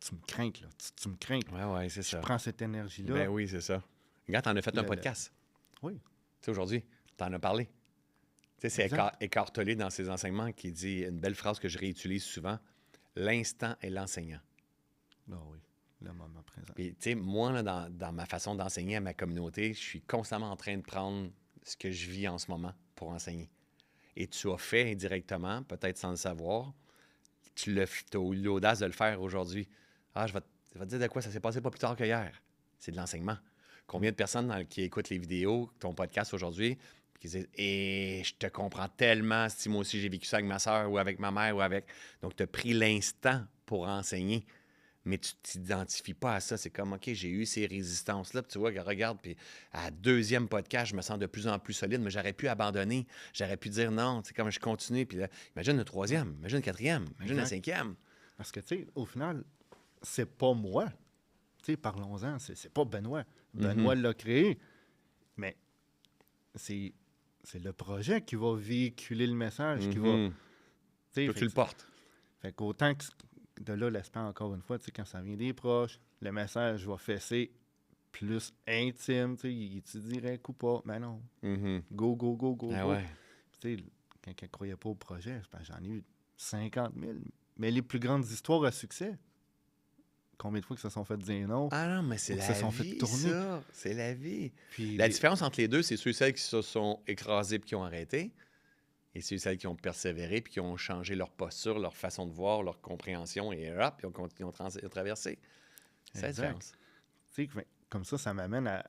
tu me crains, là. Tu me crains. Ouais, c'est ça. Je prends cette énergie-là. Ben oui, c'est ça. Regarde, t'en as fait un podcast. Oui. Tu sais, aujourd'hui, t'en as parlé. Tu sais, c'est Eckhart Tolle dans ses enseignements qui dit une belle phrase que je réutilise souvent. L'instant est l'enseignant. Ah oui, le moment présent. Puis, tu sais, moi, là, dans ma façon d'enseigner à ma communauté, je suis constamment en train de prendre ce que je vis en ce moment pour enseigner. Et tu as fait indirectement, peut-être sans le savoir, tu as eu l'audace de le faire aujourd'hui. Ah, je vais te dire de quoi ça s'est passé pas plus tard qu'hier. C'est de l'enseignement. Combien de personnes qui écoutent les vidéos, ton podcast aujourd'hui, qui disent « Et je te comprends tellement, si moi aussi j'ai vécu ça avec ma soeur ou avec ma mère ou avec... » Donc, tu as pris l'instant pour enseigner, mais tu ne t'identifies pas à ça. C'est comme « OK, j'ai eu ces résistances-là. » Puis tu vois, regarde, puis à deuxième podcast, je me sens de plus en plus solide, mais j'aurais pu abandonner. J'aurais pu dire non, tu sais, comme je continue. Puis là, imagine le troisième, imagine le quatrième, imagine le cinquième. Parce que, tu sais, au final, c'est pas moi. Tu sais, parlons-en, c'est pas Benoît. Benoît l'a créé, mais c'est le projet qui va véhiculer le message, qui va... Tu le portes. Fait qu'autant que de là, l'aspect, encore une fois, tu sais, quand ça vient des proches, le message va fesser plus intime, tu sais, il est-tu direct ou pas? Mais non. Go, go, go, go, Ah go. ouais. Tu sais, quand elle ne croyait pas au projet, c'est parce que j'en ai eu 50 000. Mais les plus grandes histoires à succès, combien de fois que se sont fait dire non? Ah non, mais c'est la vie, ça. C'est la vie. Puis la différence entre les deux, c'est ceux et celles qui se sont écrasés puis qui ont arrêté, et ceux et celles qui ont persévéré puis qui ont changé leur posture, leur façon de voir, leur compréhension, et hop, puis ils ont traversé. C'est la différence. Tu sais, comme ça m'amène à...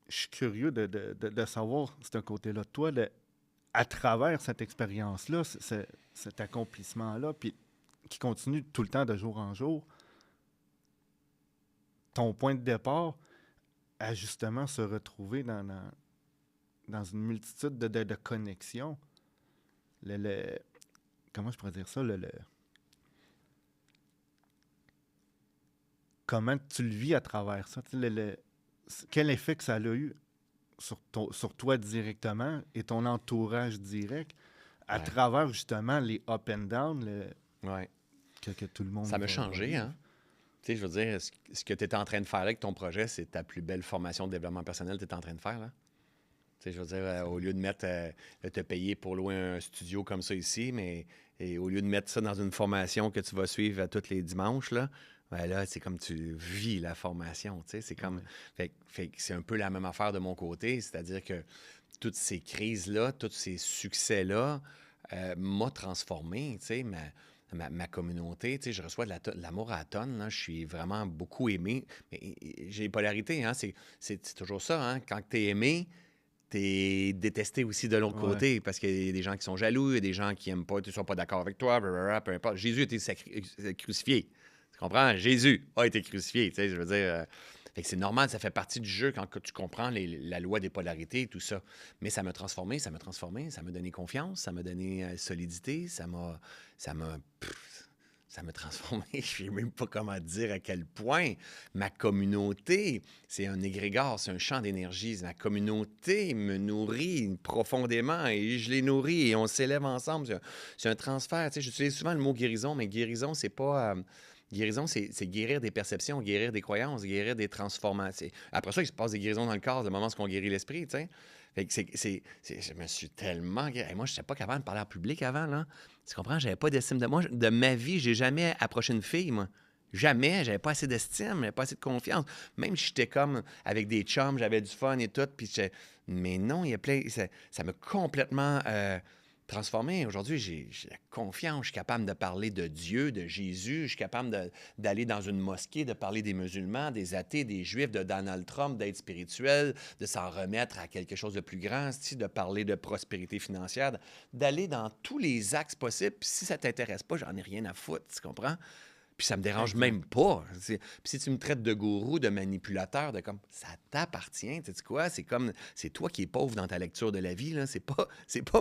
Je suis curieux de savoir ce côté-là. Toi, à travers cette expérience-là, cet accomplissement-là, puis qui continue tout le temps de jour en jour, ton point de départ à justement se retrouver dans une multitude de connexions. Comment je pourrais dire ça? Comment tu le vis à travers ça? Quel effet que ça a eu sur toi directement et ton entourage direct à travers justement les up and down que tout le monde... Ça m'a changé, hein? Tu sais, je veux dire, ce que tu es en train de faire avec ton projet, c'est ta plus belle formation de développement personnel que tu es en train de faire, là. Tu sais, je veux dire, au lieu de mettre, de te payer pour louer un studio comme ça ici, et au lieu de mettre ça dans une formation que tu vas suivre à tous les dimanches, là, ben là, c'est comme tu vis la formation, tu sais, c'est comme... Fait que c'est un peu la même affaire de mon côté, c'est-à-dire que toutes ces crises-là, tous ces succès-là m'ont transformé, tu sais, ma communauté, tu sais, je reçois de l'amour à la tonne, là, je suis vraiment beaucoup aimé. Mais j'ai polarité, hein, c'est toujours ça, hein, quand tu es aimé, t'es détesté aussi de l'autre côté, parce qu'il y a des gens qui sont jaloux, il y a des gens qui n'aiment pas, qui ne sont pas d'accord avec toi, blablabla, peu importe. Jésus a été crucifié. Tu comprends? Jésus a été crucifié, tu sais, je veux dire... fait que c'est normal, ça fait partie du jeu quand tu comprends la loi des polarités et tout ça. Mais ça m'a transformé, ça m'a donné confiance, ça m'a donné solidité, ça m'a transformé. Je ne sais même pas comment dire à quel point ma communauté, c'est un égrégore, c'est un champ d'énergie. Ma communauté me nourrit profondément et je les nourris et on s'élève ensemble. C'est un transfert. Tu sais, j'utilise souvent le mot guérison, mais guérison, c'est pas... Guérison, c'est guérir des perceptions, guérir des croyances, guérir des transformations. Après ça, il se passe des guérisons dans le corps, le moment où on guérit l'esprit, tu sais. Fait que je me suis tellement... Moi, je ne n'étais pas capable de parler en public avant, là. Tu comprends? J'avais pas d'estime de moi. De ma vie, j'ai jamais approché une fille, moi. Jamais. J'avais pas assez d'estime, j'avais pas assez de confiance. Même si j'étais comme avec des chums, j'avais du fun et tout. Mais non, il y a plein... Ça m'a complètement... transformé. Aujourd'hui, j'ai la confiance. Je suis capable de parler de Dieu, de Jésus. Je suis capable d'aller dans une mosquée, de parler des musulmans, des athées, des juifs, de Donald Trump, d'être spirituel, de s'en remettre à quelque chose de plus grand, de parler de prospérité financière, d'aller dans tous les axes possibles. Puis si ça ne t'intéresse pas, j'en ai rien à foutre, tu comprends? Puis ça me dérange Exact. même pas. Puis si tu me traites de gourou, de manipulateur, de comme ça t'appartient, tu sais quoi? C'est toi qui es pauvre dans ta lecture de la vie, là. C'est pas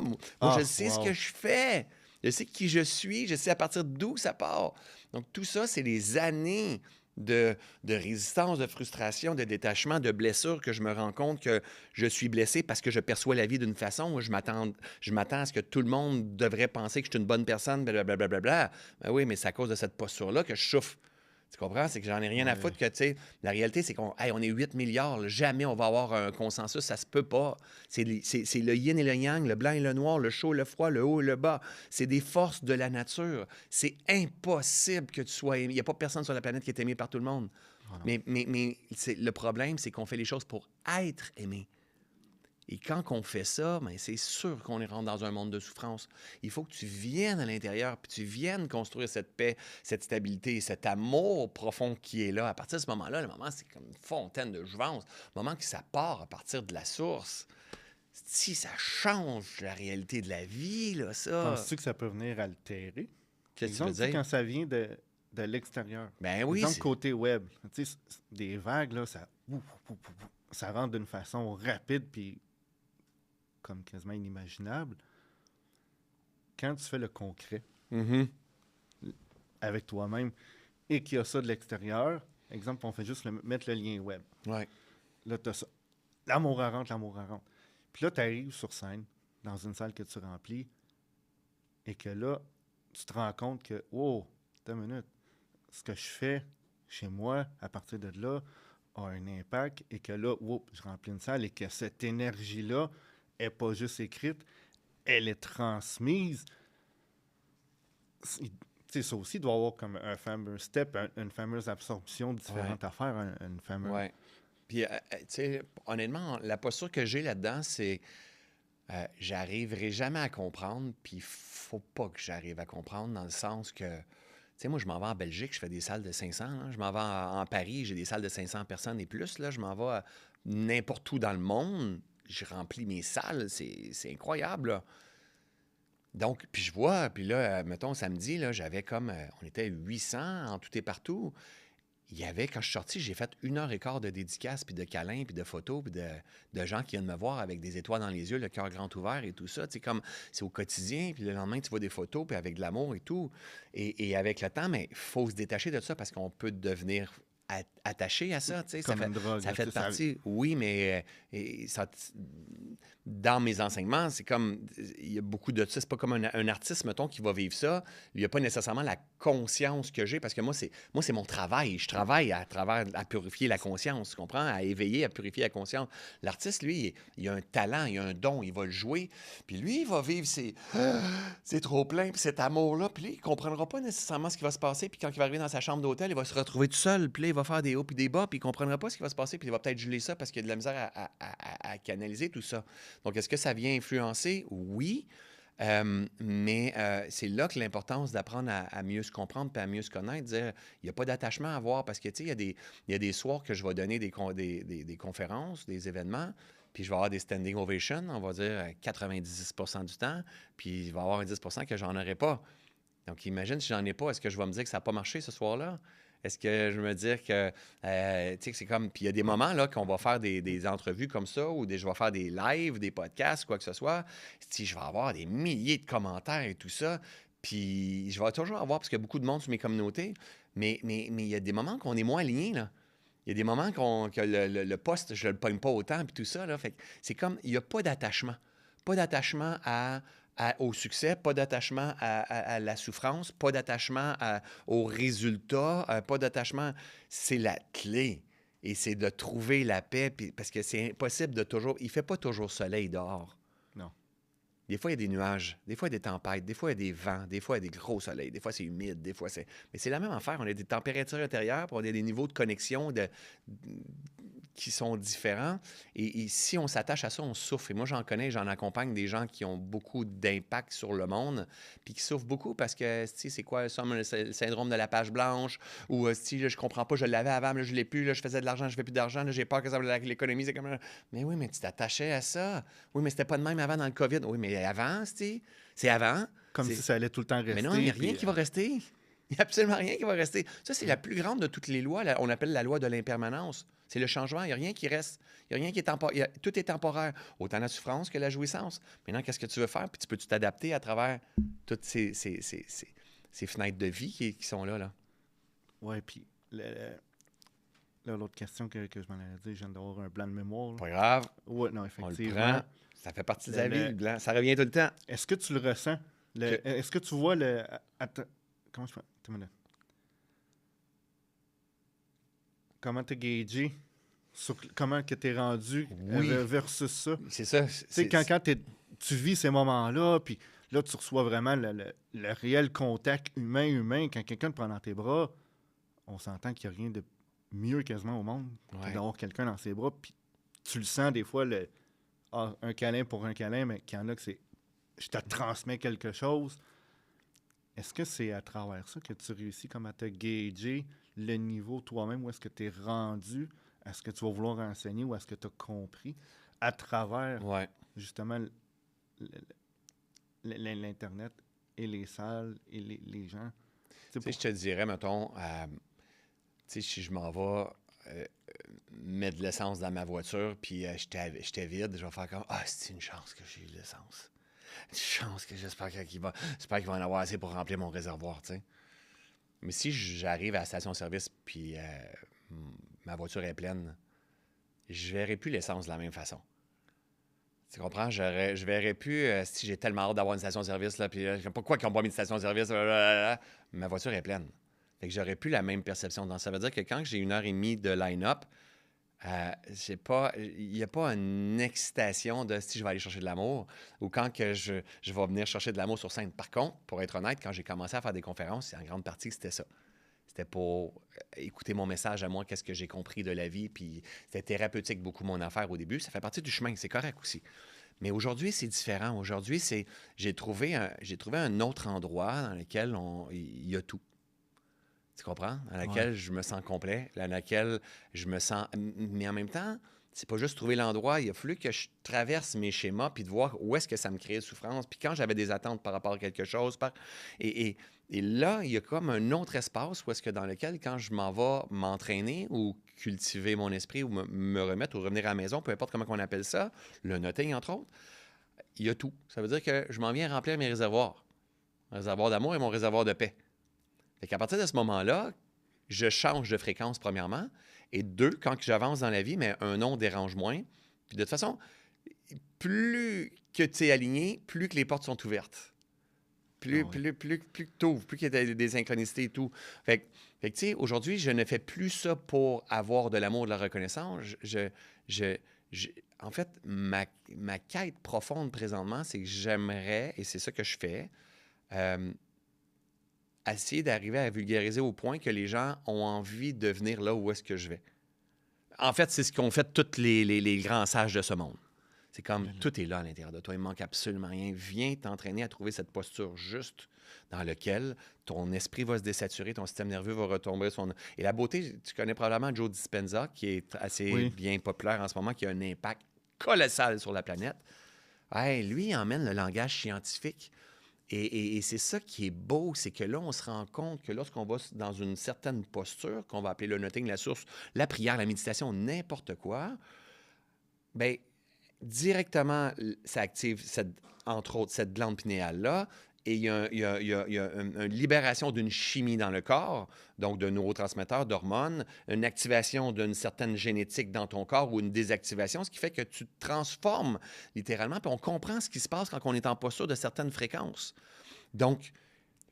moi. Moi, je sais ce Wow. que je fais. Je sais qui je suis, je sais à partir d'où ça part. Donc, tout ça, c'est des années de résistance, de frustration, de détachement, de blessure que je me rends compte que je suis blessé parce que je perçois la vie d'une façon où je m'attends à ce que tout le monde devrait penser que je suis une bonne personne, blablabla. Ben oui, mais c'est à cause de cette posture-là que je souffre. Tu comprends? C'est que j'en ai rien à Ouais. foutre que, tu sais, la réalité, c'est qu'on on est 8 milliards, là, jamais on va avoir un consensus, ça se peut pas. C'est le yin et le yang, le blanc et le noir, le chaud, le froid, le haut et le bas. C'est des forces de la nature. C'est impossible que tu sois aimé. Il n'y a pas personne sur la planète qui est aimé par tout le monde. Ah non. Mais le problème, c'est qu'on fait les choses pour être aimé. Et quand on fait ça, ben c'est sûr qu'on est rentre dans un monde de souffrance. Il faut que tu viennes à l'intérieur, puis tu viennes construire cette paix, cette stabilité, cet amour profond qui est là. À partir de ce moment-là, le moment, c'est comme une fontaine de jouvence. Le moment que ça part à partir de la source, si ça change la réalité de la vie, là, ça... Penses-tu que ça peut venir altérer? Qu'est-ce que tu Exemple, veux tu sais, dire? quand ça vient de l'extérieur. Ben oui, Exemple, côté web. Tu sais, des vagues, là, ça rentre d'une façon rapide puis comme quasiment inimaginable. Quand tu fais le concret Mhm. avec toi-même et qu'il y a ça de l'extérieur, exemple, on fait juste mettre le lien web. Ouais. Là, tu as ça. L'amour à rentre, l'amour à rentre. Puis là, tu arrives sur scène, dans une salle que tu remplis, et que là, tu te rends compte que, wow, attends une minute, ce que je fais chez moi, à partir de là, a un impact, et que là, wow, je remplis une salle, et que cette énergie-là n'est pas juste écrite, elle est transmise. Tu sais, ça aussi doit avoir comme un fameux step, une fameuse absorption de différentes affaires, une fameuse... Ouais. Puis, tu sais, honnêtement, la posture que j'ai là-dedans, c'est j'arriverai jamais à comprendre, puis il faut pas que j'arrive à comprendre dans le sens que, tu sais, moi, je m'en vais en Belgique, je fais des salles de 500, là. Je m'en vais en Paris, j'ai des salles de 500 personnes et plus, là. Je m'en vais n'importe où dans le monde, je remplis mes salles, c'est incroyable, là. Donc, puis je vois, puis là, mettons, samedi, là, j'avais comme, on était 800 en tout et partout. Il y avait, quand je suis sorti, j'ai fait 1 heure et quart de dédicaces, puis de câlins, puis de photos, puis de gens qui viennent me voir avec des étoiles dans les yeux, le cœur grand ouvert et tout ça. Tu sais, comme c'est au quotidien, puis le lendemain, tu vois des photos, puis avec de l'amour et tout. Et avec le temps, mais il faut se détacher de ça parce qu'on peut devenir attaché à ça. Tu sais, Comme une drogue. ça Là, fait tu sais, partie, oui, mais dans mes enseignements, c'est comme, il y a beaucoup de ça. C'est pas comme un artiste, mettons, qui va vivre ça. Il n'y a pas nécessairement la conscience que j'ai parce que moi, c'est mon travail. Je travaille à purifier la conscience, tu comprends? À éveiller, à purifier la conscience. L'artiste, lui, il a un talent, il a un don, il va le jouer. Puis lui, il va vivre c'est trop plein, puis cet amour-là. Puis lui, il ne comprendra pas nécessairement ce qui va se passer. Puis quand il va arriver dans sa chambre d'hôtel, il va se retrouver tout seul. Puis là, il va faire des hauts puis des bas, puis il ne comprendra pas ce qui va se passer. Puis il va peut-être geler ça parce qu'il y a de la misère à canaliser tout ça. Donc, est-ce que ça vient influencer? Oui. Mais c'est là que l'importance d'apprendre à mieux se comprendre et à mieux se connaître, dire il n'y a pas d'attachement à avoir parce que, tu sais, il y a des soirs que je vais donner des conférences, des événements, puis je vais avoir des standing ovations, on va dire 90% du temps, puis il va y avoir un 10% que j'en aurai pas. Donc, imagine si j'en ai pas, est-ce que je vais me dire que ça n'a pas marché ce soir-là? Est-ce que je vais me dire que, tu sais, que c'est comme... Puis il y a des moments, là, qu'on va faire des entrevues comme ça, ou je vais faire des lives, des podcasts, quoi que ce soit. Si je vais avoir des milliers de commentaires et tout ça, puis je vais toujours avoir, parce qu'il y a beaucoup de monde sur mes communautés, mais il y a des moments qu'on est moins alignés, là. Il y a des moments que le poste, je ne le pogne pas autant, puis tout ça, là. Fait que c'est comme, il n'y a pas d'attachement. Pas d'attachement au succès, pas d'attachement à la souffrance, pas d'attachement aux résultats, pas d'attachement. C'est la clé. Et c'est de trouver la paix, parce que c'est impossible de toujours... Il ne fait pas toujours soleil dehors. Non. Des fois, il y a des nuages, des fois, il y a des tempêtes, des fois, il y a des vents, des fois, il y a des gros soleils, des fois, c'est humide, des fois, c'est... Mais c'est la même affaire. On a des températures intérieures, puis on a des niveaux de connexion qui sont différents. Et si on s'attache à ça, on souffre. Et moi, j'en connais, j'en accompagne des gens qui ont beaucoup d'impact sur le monde, puis qui souffrent beaucoup parce que, tu sais, c'est quoi le syndrome de la page blanche, ou si je comprends pas, je l'avais avant, mais là, je l'ai plus, là, je faisais de l'argent, je fais plus d'argent, là, j'ai peur que ça l'économie, c'est comme... Mais oui, mais tu t'attachais à ça. Oui, mais c'était pas de même avant dans le COVID. Oui, mais avant, c'est avant. Comme si ça allait tout le temps rester. Mais non, il n'y a rien qui va rester. Il n'y a absolument rien qui va rester. Ça, c'est la plus grande de toutes les lois. On appelle la loi de l'impermanence. C'est le changement. Il n'y a rien qui reste. Il n'y a rien qui est temporaire. Tout est temporaire. Autant la souffrance que la jouissance. Maintenant, qu'est-ce que tu veux faire? Puis tu peux-tu t'adapter à travers toutes ces fenêtres de vie qui sont là, là? Ouais, puis l'autre question que je m'en allais dire, je viens d'avoir un blanc de mémoire. Là. Pas grave. Ouais, non, On le effectivement. prend. Ça fait partie de la vie, le blanc. Ça revient tout le temps. Est-ce que tu le ressens? Est-ce que tu vois le... Attends, comment je fais? Attends une minute. Comment t'as gagé sur comment que t'es rendu versus ça? C'est ça. Tu sais, quand tu vis ces moments-là, puis là, tu reçois vraiment le réel contact humain, quand quelqu'un te prend dans tes bras, on s'entend qu'il n'y a rien de mieux quasiment au monde que d'avoir quelqu'un dans ses bras, puis tu le sens des fois, un câlin pour un câlin, mais qu'il y en a que c'est je te transmets quelque chose. Est-ce que c'est à travers ça que tu réussis comme à te gager le niveau toi-même, où est-ce que tu es rendu? Est-ce que tu vas vouloir enseigner ou est-ce que tu as compris à travers justement l'Internet et les salles et les gens? Je te dirais, mettons, si je m'en vais mettre de l'essence dans ma voiture puis j'étais vide, je vais faire comme « Ah, c'est une chance que j'ai eu de l'essence. Une chance que j'espère qu'il va en avoir assez pour remplir mon réservoir, tu sais. » Mais si j'arrive à la station-service puis ma voiture est pleine, je verrai plus l'essence de la même façon. Tu comprends? Je verrai plus si j'ai tellement hâte d'avoir une station-service, là, puis pourquoi ils n'ont pas mis de station-service? Ma voiture est pleine. Fait que j'aurais plus la même perception. Donc, ça veut dire que quand j'ai 1h30 de line-up, il n'y a pas une excitation de si je vais aller chercher de l'amour ou quand que je vais venir chercher de l'amour sur scène. Par contre, pour être honnête, quand j'ai commencé à faire des conférences, en grande partie, c'était ça. C'était pour écouter mon message à moi, qu'est-ce que j'ai compris de la vie, puis c'était thérapeutique beaucoup mon affaire au début. Ça fait partie du chemin, c'est correct aussi. Mais aujourd'hui, c'est différent. Aujourd'hui, j'ai trouvé un autre endroit dans lequel il y a tout. Tu comprends? Dans laquelle je me sens complet, dans laquelle je me sens... Mais en même temps, c'est pas juste trouver l'endroit. Il a fallu que je traverse mes schémas puis de voir où est-ce que ça me créait de souffrance. Puis quand j'avais des attentes par rapport à quelque chose... Et là, il y a comme un autre espace où est-ce que dans lequel, quand je m'en vais m'entraîner ou cultiver mon esprit ou me remettre ou revenir à la maison, peu importe comment on appelle ça, le noting, entre autres, il y a tout. Ça veut dire que je m'en viens remplir mes réservoirs. Mon réservoir d'amour et mon réservoir de paix. Fait qu'à partir de ce moment-là, je change de fréquence, premièrement. Et deux, quand j'avance dans la vie, mais un nom dérange moins. Puis de toute façon, plus que tu es aligné, plus que les portes sont ouvertes. Plus que tu ouvres, plus qu'il y a des synchronicités et tout. Fait que tu sais, aujourd'hui, je ne fais plus ça pour avoir de l'amour, de la reconnaissance. En fait, ma quête profonde présentement, c'est que j'aimerais, et c'est ça que je fais, essayer d'arriver à vulgariser au point que les gens ont envie de venir là où est-ce que je vais. En fait, c'est ce qu'ont fait tous les grands sages de ce monde. C'est comme, tout est là à l'intérieur de toi, il ne manque absolument rien. Viens t'entraîner à trouver cette posture juste dans laquelle ton esprit va se désaturer, ton système nerveux va retomber. Et la beauté, tu connais probablement Joe Dispenza, qui est assez bien populaire en ce moment, qui a un impact colossal sur la planète. Hey, lui, il emmène le langage scientifique. Et c'est ça qui est beau, c'est que là, on se rend compte que lorsqu'on va dans une certaine posture, qu'on va appeler le noting, la source, la prière, la méditation, n'importe quoi, bien, directement, ça active, entre autres, cette glande pinéale-là, et il y a une libération d'une chimie dans le corps, donc de neurotransmetteurs, d'hormones, une activation d'une certaine génétique dans ton corps ou une désactivation, ce qui fait que tu te transformes littéralement, puis on comprend ce qui se passe quand on est en posture de certaines fréquences. Donc,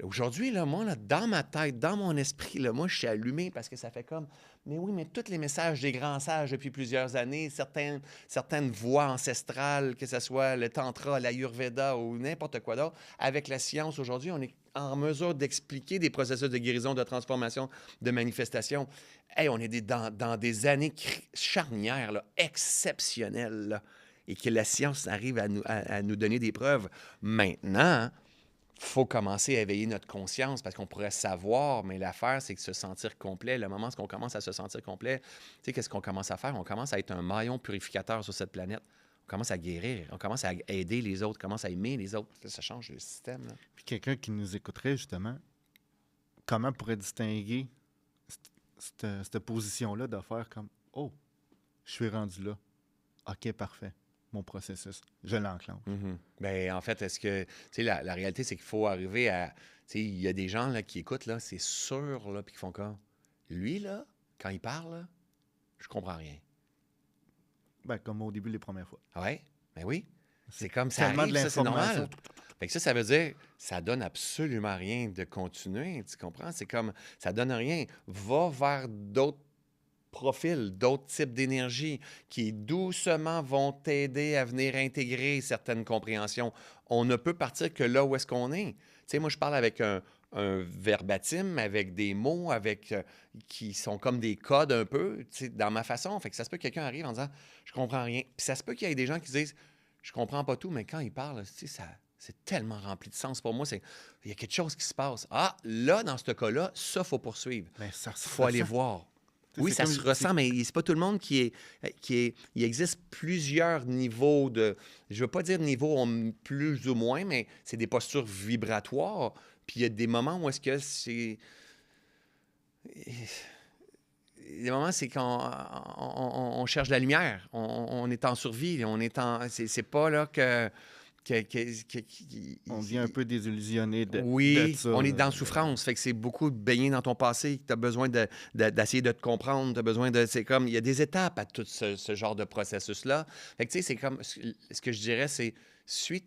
aujourd'hui, là, moi, là, dans ma tête, dans mon esprit, là, moi, je suis allumé parce que ça fait comme... Mais oui, mais tous les messages des grands sages depuis plusieurs années, certaines voix ancestrales, que ce soit le tantra, l'ayurveda ou n'importe quoi d'autre, avec la science aujourd'hui, on est en mesure d'expliquer des processus de guérison, de transformation, de manifestation. Hey, on est dans des années charnières, là, exceptionnelles, là, et que la science arrive à nous donner des preuves. Maintenant, il faut commencer à éveiller notre conscience parce qu'on pourrait savoir, mais l'affaire, c'est que se sentir complet, le moment où on commence à se sentir complet, tu sais, qu'est-ce qu'on commence à faire? On commence à être un maillon purificateur sur cette planète. On commence à guérir, on commence à aider les autres, on commence à aimer les autres. Ça change le système, là. Puis quelqu'un qui nous écouterait, justement, comment pourrait distinguer cette position-là de faire comme « Oh, je suis rendu là. OK, parfait. Mon processus, je l'enclenche. » Ben, en fait, est-ce que, tu sais, la réalité, c'est qu'il faut arriver à, tu sais, il y a des gens là, qui écoutent, là, c'est sûr, là, puis qui font comme, lui, là, quand il parle, là, je comprends rien. Ben, comme au début, les premières fois. Ouais, ben oui. C'est comme ça tellement arrive, de ça, c'est l'information. normal. Fait que ça veut dire, ça donne absolument rien de continuer, tu comprends? C'est comme, ça donne rien. Va vers d'autres profils, d'autres types d'énergie qui doucement vont t'aider à venir intégrer certaines compréhensions. On ne peut partir que là où est-ce qu'on est. Tu sais, moi, je parle avec un verbatim, avec des mots, qui sont comme des codes un peu, tu sais, dans ma façon. Fait que ça se peut que quelqu'un arrive en disant « je comprends rien ». Puis ça se peut qu'il y ait des gens qui disent « je comprends pas tout », mais quand ils parlent, tu sais, c'est tellement rempli de sens pour moi. Il y a quelque chose qui se passe. Ah, là, dans ce cas-là, ça, il faut poursuivre. Ben, ça Il faut aller voir. Oui, ça se ressent, mais c'est pas tout le monde qui est... Il existe plusieurs niveaux de... Je veux pas dire niveau plus ou moins, mais c'est des postures vibratoires. Puis il y a des moments où est-ce que c'est... Des moments, c'est qu'on cherche la lumière. On est en survie. On est en... C'est pas là que... On devient un peu désillusionné de ça. On est dans souffrance. Fait que c'est beaucoup de baigner dans ton passé. Tu as besoin d'essayer de te comprendre. Tu as besoin de... C'est comme... Il y a des étapes à tout ce genre de processus-là. Fait que tu sais, c'est comme... Ce que je dirais, c'est suis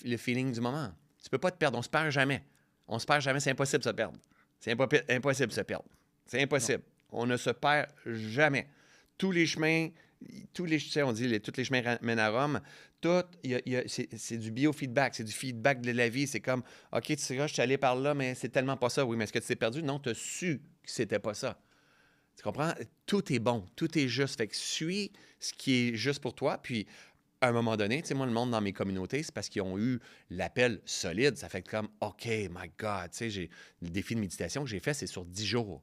le feeling du moment. Tu peux pas te perdre. On se perd jamais. On se perd jamais. C'est impossible de se perdre. C'est impossible de se perdre. C'est impossible. Non. On ne se perd jamais. Tous les chemins... tu sais, on dit tous les chemins mènent à Rome. C'est du biofeedback, c'est du feedback de la vie. C'est comme, OK, tu sais, je suis allé par là, mais c'est tellement pas ça. Oui, mais est-ce que tu t'es perdu? Non, tu as su que c'était pas ça. Tu comprends? Tout est bon, tout est juste. Fait que suis ce qui est juste pour toi. Puis, à un moment donné, tu sais, moi, le monde dans mes communautés, c'est parce qu'ils ont eu l'appel solide. Ça fait comme, OK, my God, tu sais, le défi de méditation que j'ai fait, c'est sur 10 jours.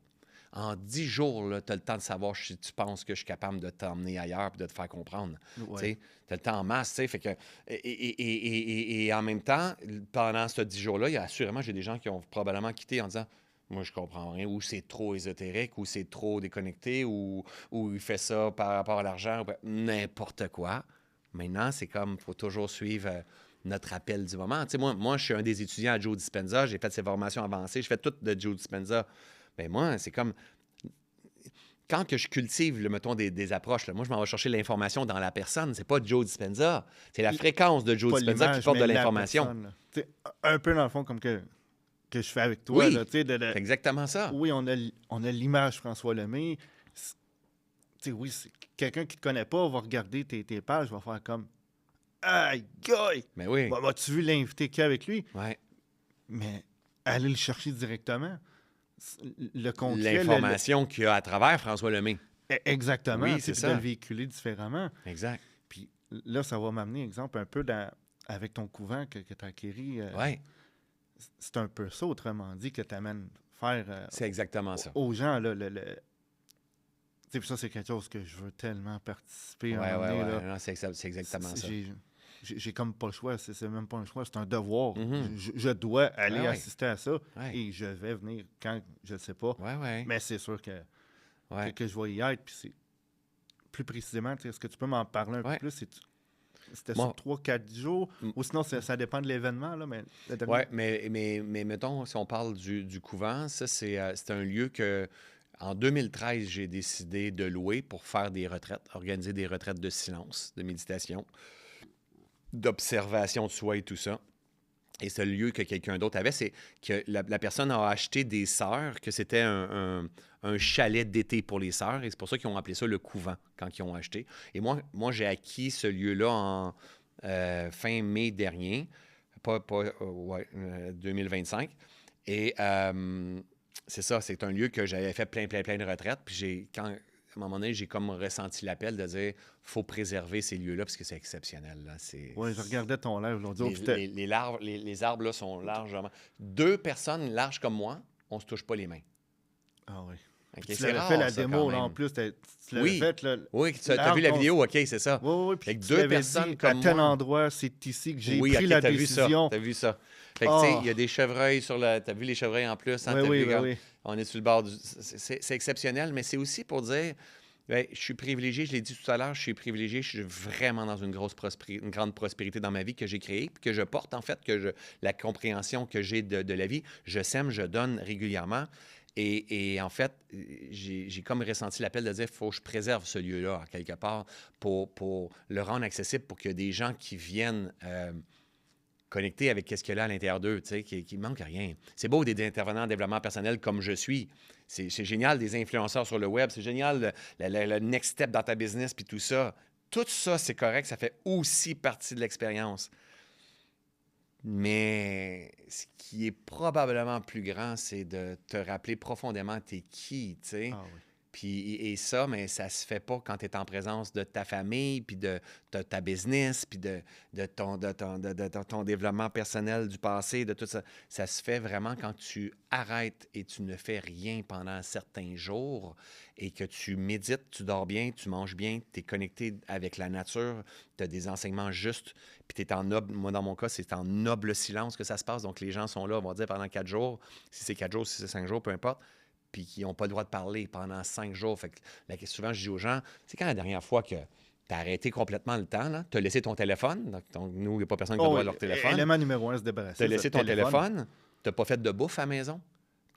En 10 jours, tu as le temps de savoir si tu penses que je suis capable de t'emmener ailleurs et de te faire comprendre. Ouais. Tu as le temps en masse. Fait que, et en même temps, pendant ce 10 jours-là, j'ai des gens qui ont probablement quitté en disant « Moi, je comprends rien » ou « C'est trop ésotérique » ou « C'est trop déconnecté » ou « Il fait ça par rapport à l'argent » n'importe quoi. Maintenant, c'est comme, il faut toujours suivre notre appel du moment. Moi, je suis un des étudiants à Joe Dispenza. J'ai fait ses formations avancées. Je fais tout de Joe Dispenza. Ben moi, c'est comme... Quand que je cultive, mettons, des approches, là, moi, je m'en vais chercher l'information dans la personne. C'est pas Joe Dispenza. C'est la fréquence de Joe Dispenza qui porte de l'information. Un peu, dans le fond, comme que je fais avec toi. Oui, là, c'est exactement ça. Oui, on a l'image François Lemay. Oui, c'est quelqu'un qui ne te connaît pas va regarder tes pages, va faire comme « Aïe, guy! » Mais oui. As-tu vu l'invité qu'il y a avec lui? Oui. Mais aller le chercher directement. Le concret, l'information qu'il y a à travers François Lemay. Exactement. Oui, c'est ça. De le véhiculer différemment. Exact. Puis là, ça va m'amener, exemple, un peu avec ton couvent que tu as acquéri. Oui. C'est un peu ça, autrement dit, que tu amènes faire c'est exactement ça. Aux gens. Là, puis ça, c'est quelque chose que je veux tellement participer. Oui. C'est exactement ça. J'ai comme pas le choix, c'est même pas un choix, c'est un devoir. Je dois aller assister à ça et je vais venir quand je ne sais pas. Mais c'est sûr que je vais y être. Puis c'est plus précisément, est-ce que tu peux m'en parler un peu plus? C'était sur 3-4 jours ou sinon ça dépend de l'événement. Oui, mais mettons, si on parle du couvent, ça c'est un lieu que en 2013, j'ai décidé de louer pour faire des retraites, organiser des retraites de silence, de méditation, d'observation de soi et tout ça. Et ce lieu que quelqu'un d'autre avait, c'est que la personne a acheté des sœurs, que c'était un chalet d'été pour les sœurs, et c'est pour ça qu'ils ont appelé ça le couvent quand ils ont acheté. Et moi j'ai acquis ce lieu-là en fin mai dernier, 2025. Et c'est ça, c'est un lieu que j'avais fait plein de retraites, puis à un moment donné, j'ai comme ressenti l'appel de dire faut préserver ces lieux-là parce que c'est exceptionnel. Oui, je regardais ton live l'autre jour. Les arbres là, sont largement... 2 personnes larges comme moi, on se touche pas les mains. Ah oui. OK, Tu c'est l'avais rare, fait la ça, démo, quand là, en même. plus. Tu l'avais Oui, fait, là. oui, tu as vu la vidéo, OK, c'est ça. Oui, oui, Fait puis que tu deux l'avais personnes dit, à comme tel moi. endroit, c'est ici que j'ai Oui, pris OK, la t'as vu ça, décision. t'as vu ça. Fait que, tu sais, il Ah, y a des chevreuils sur la... T'as vu les chevreuils en plus, hein? oui, T'as oui, vu, oui, regarde, oui. on est sur le bord du... C'est exceptionnel, mais c'est aussi pour dire, ben, je suis privilégié, je l'ai dit tout à l'heure, je suis privilégié, je suis vraiment dans une grande prospérité dans ma vie que j'ai créée, puis que je porte, en fait, la compréhension que j'ai de la vie. Je sème, je donne régulièrement. Et en fait, j'ai comme ressenti l'appel de dire il faut que je préserve ce lieu-là, quelque part, pour le rendre accessible, pour qu'il y ait des gens qui viennent connecter avec ce qu'il y a là à l'intérieur d'eux, tu sais, qui ne manque rien. C'est beau des intervenants en développement personnel comme je suis. C'est génial des influenceurs sur le web. C'est génial le next step dans ta business puis tout ça. Tout ça, c'est correct. Ça fait aussi partie de l'expérience. Mais ce qui est probablement plus grand, c'est de te rappeler profondément t'es qui, tu sais. Ah oui. Puis, et ça, mais ça se fait pas quand tu es en présence de ta famille, puis de ta business, puis de ton développement personnel du passé, de tout ça. Ça se fait vraiment quand tu arrêtes et tu ne fais rien pendant certains jours et que tu médites, tu dors bien, tu manges bien, tu es connecté avec la nature, tu as des enseignements justes, puis tu es en noble. Moi, dans mon cas, c'est en noble silence que ça se passe. Donc, les gens sont là, on va dire, pendant 4 jours. Si c'est 4 jours, si c'est 5 jours, peu importe, puis qui n'ont pas le droit de parler pendant 5 jours. Fait que souvent, je dis aux gens, c'est quand la dernière fois que tu as arrêté complètement le temps, tu as laissé ton téléphone, donc nous, il n'y a pas personne qui a le Oh droit oui, de leur téléphone, élément numéro un, se tu as débarrasser de laissé votre ton téléphone. téléphone, tu n'as pas fait de bouffe à la maison,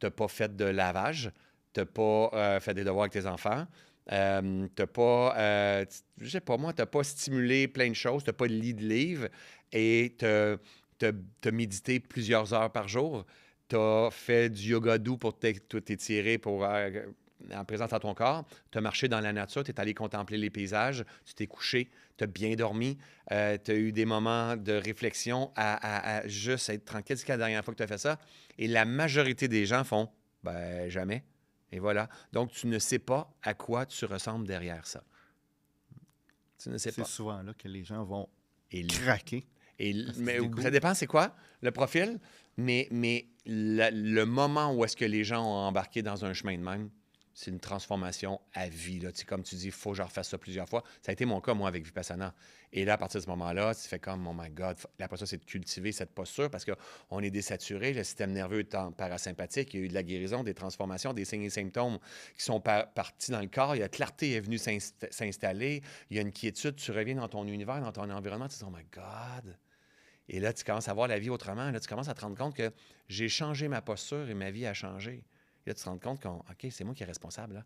tu n'as pas fait de lavage, tu n'as pas fait des devoirs avec tes enfants, tu n'as pas, je sais pas moi, tu n'as pas stimulé plein de choses, tu n'as pas de lit de livre et tu as médité plusieurs heures par jour. Tu as fait du yoga doux pour t'étirer en présence à ton corps. Tu as marché dans la nature, tu es allé contempler les paysages, tu t'es couché, tu as bien dormi, tu as eu des moments de réflexion à juste être tranquille. C'est la dernière fois que tu as fait ça. Et la majorité des gens font ben jamais. Et voilà. Donc, tu ne sais pas à quoi tu ressembles derrière ça. Tu ne sais C'est pas. souvent là que les gens vont Et craquer. Parce qu'ils mais se découvrent. ça dépend c'est quoi le profil, mais le moment où est-ce que les gens ont embarqué dans un chemin de même, c'est une transformation à vie. Là. Tu sais, comme tu dis, il faut que je refasse ça plusieurs fois. Ça a été mon cas, moi, avec Vipassana. Et là, à partir de ce moment-là, tu fais comme, oh my God. Après ça, c'est de cultiver cette posture parce qu'on est désaturé. Le système nerveux est en parasympathique. Il y a eu de la guérison, des transformations, des signes et symptômes qui sont partis dans le corps. Il y a clarté est venue s'installer. Il y a une quiétude. Tu reviens dans ton univers, dans ton environnement. Tu te dis, oh my God. Et là, tu commences à voir la vie autrement. Là, tu commences à te rendre compte que j'ai changé ma posture et ma vie a changé. Et là, tu te rends compte que, OK, c'est moi qui est responsable là,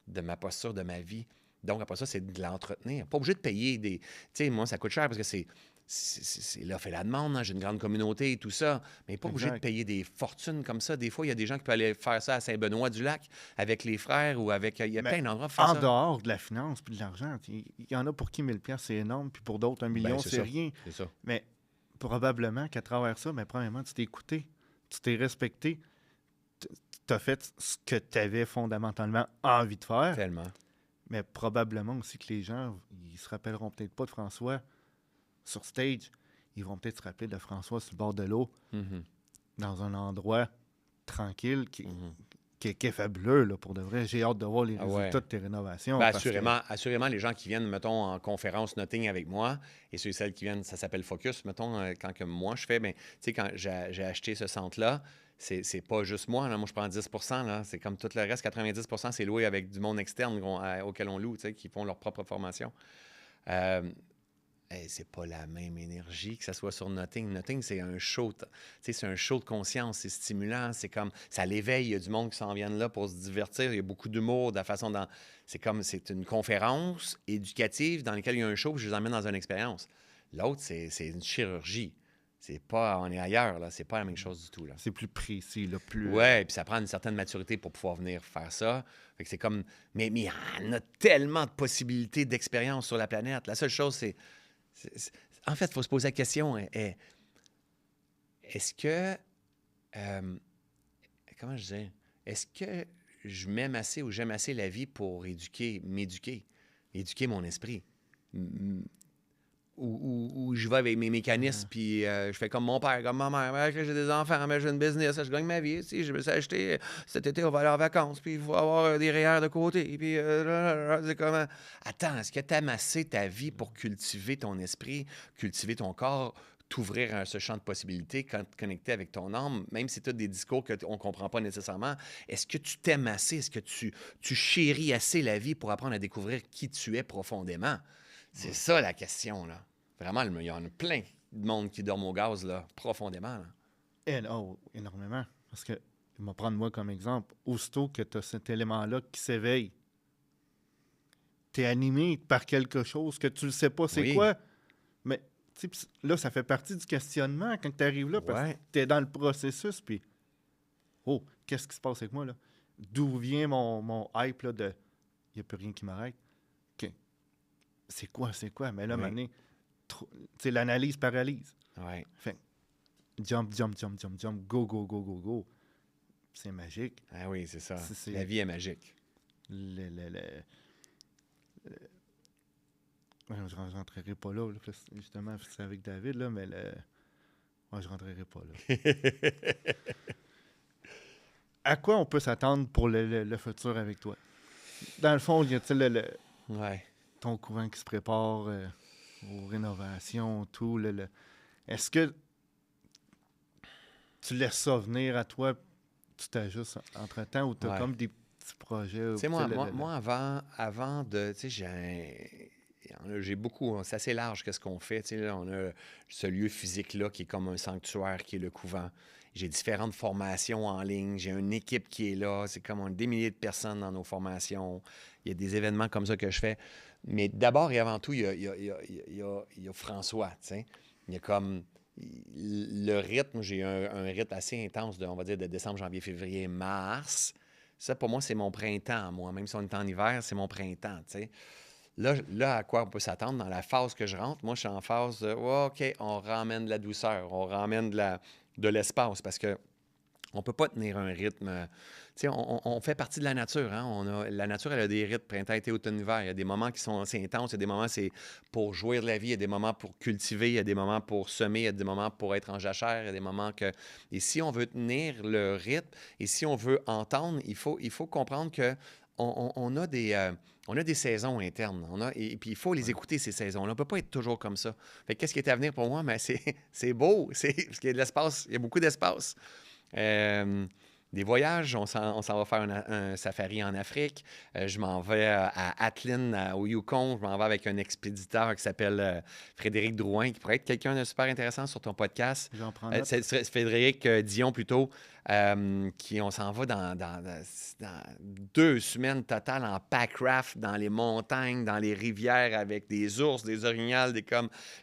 de ma posture, de ma vie. Donc, après ça, c'est de l'entretenir. Pas obligé de payer des... Tu sais, moi, ça coûte cher parce que c'est l'offre et la demande. Hein. J'ai une grande communauté et tout ça. Mais pas obligé de Exact. payer des fortunes comme ça. Des fois, il y a des gens qui peuvent aller faire ça à Saint-Benoît-du-Lac avec les frères ou avec... Il y a Mais plein d'endroits pour faire en ça. dehors de la finance puis de l'argent, il y en a pour qui 1000 pièces c'est énorme, puis pour d'autres, 1 million, c'est ça. rien. C'est ça. Mais probablement qu'à travers ça, mais premièrement, tu t'es écouté, tu t'es respecté, tu as fait ce que tu avais fondamentalement envie de faire, Tellement. mais probablement aussi que les gens, ils se rappelleront peut-être pas de François sur stage, ils vont peut-être se rappeler de François sur le bord de l'eau, Mhm. dans un endroit tranquille Mhm. qui est fabuleux, là, pour de vrai. J'ai hâte de voir les Ah ouais. résultats de tes rénovations. Ben, parce que- assurément, les gens qui viennent, mettons, en conférence noting avec moi, et ceux et celles qui viennent, ça s'appelle Focus, mettons, quand que moi je fais, ben, tu sais, quand j'ai acheté ce centre-là, c'est pas juste moi, là, moi je prends 10 là, c'est comme tout le reste, 90 c'est loué avec du monde externe auquel on loue, tu sais, qui font leur propre formation. Euh, c'est pas la même énergie que ça soit sur Nothing. Nothing, c'est un show. C'est un show de conscience. C'est stimulant. C'est comme... Ça l'éveille. Il y a du monde qui s'en viennent là pour se divertir. Il y a beaucoup d'humour, de la façon dont... C'est une conférence éducative dans laquelle il y a un show, puis je les emmène dans une expérience. L'autre, c'est une chirurgie. C'est pas... On est ailleurs, là. C'est pas la même chose du tout, là. C'est plus précis, là, plus... Ouais, puis ça prend une certaine maturité pour pouvoir venir faire ça. Fait que c'est comme... Mais il y en a tellement de possibilités d'expérience sur la planète. La seule chose, en fait, il faut se poser la question, est-ce que, comment je dis, est-ce que je m'aime assez ou j'aime assez la vie pour m'éduquer mon esprit? où je vais avec mes mécanismes, puis je fais comme mon père, comme ma mère. Ouais, j'ai des enfants, mais j'ai une business, je gagne ma vie. Si, je me suis acheté cet été, on va aller en vacances, puis il faut avoir des REER de côté. Puis c'est comme. Attends, est-ce que tu as amassé ta vie pour cultiver ton esprit, cultiver ton corps, t'ouvrir à ce champ de possibilités, connecter avec ton âme, même si tu as des discours qu'on ne comprend pas nécessairement? Est-ce que tu t'aimes assez? Est-ce que tu chéris assez la vie pour apprendre à découvrir qui tu es profondément? C'est ça la question, là. Vraiment, il y en a plein de monde qui dorment au gaz, là, profondément. Là. Énormément. Parce que, je vais prendre moi comme exemple, aussitôt que tu as cet élément-là qui s'éveille, tu es animé par quelque chose que tu ne sais pas c'est quoi, mais là, ça fait partie du questionnement quand tu arrives là, parce que tu es dans le processus, puis oh, qu'est-ce qui se passe avec moi, là? D'où vient mon hype, là, de il n'y a plus rien qui m'arrête? OK. C'est quoi? Mais là, maintenant, l'analyse paralyse. Fait jump, go. C'est magique. Ah oui, c'est ça. La vie est magique. Je ne rentrerai pas là, justement, c'est avec David, là, mais je ne rentrerai pas là. À quoi on peut s'attendre pour le futur avec toi? Dans le fond, y a-t-il ton couvent qui se prépare aux rénovations, tout? Est-ce que tu laisses ça venir à toi, tu t'ajustes entre-temps, ou tu as comme des petits projets? Tu sais, moi, avant de... Tu sais, j'ai beaucoup... C'est assez large qu'est-ce qu'on fait. Tu sais, là, on a ce lieu physique-là qui est comme un sanctuaire, qui est le couvent. J'ai différentes formations en ligne. J'ai une équipe qui est là. C'est comme des milliers de personnes dans nos formations. Il y a des événements comme ça que je fais. Mais d'abord et avant tout, il y a François, tu sais. Il y a comme... Le rythme, j'ai un rythme assez intense, on va dire, de décembre, janvier, février, mars. Ça, pour moi, c'est mon printemps, moi. Même si on est en hiver, c'est mon printemps, tu sais. Là, à quoi on peut s'attendre dans la phase que je rentre? Moi, je suis en phase de OK, on ramène de la douceur, on ramène de l'espace parce que on peut pas tenir un rythme. Tu sais, on fait partie de la nature. Hein? La nature, elle a des rythmes, printemps, été, automne, hiver. Il y a des moments qui sont assez intenses, il y a des moments c'est pour jouir de la vie, il y a des moments pour cultiver, il y a des moments pour semer, il y a des moments pour être en jachère, il y a des moments que... Et si on veut tenir le rythme et si on veut entendre, il faut comprendre que on a des saisons internes. Et puis, il faut les écouter, ces saisons-là. On ne peut pas être toujours comme ça. Fait qu'est-ce qui est à venir pour moi? Mais c'est beau. Parce qu'il y a de l'espace. Il y a beaucoup d'espace. Des voyages, on s'en va faire un safari en Afrique. Je m'en vais à Atlin, au Yukon. Je m'en vais avec un expéditeur qui s'appelle Frédéric Drouin, qui pourrait être quelqu'un de super intéressant sur ton podcast. J'en prends note. C'est Frédéric Dion, plutôt, on s'en va dans 2 semaines totales en packraft dans les montagnes, dans les rivières, avec des ours, des orignals,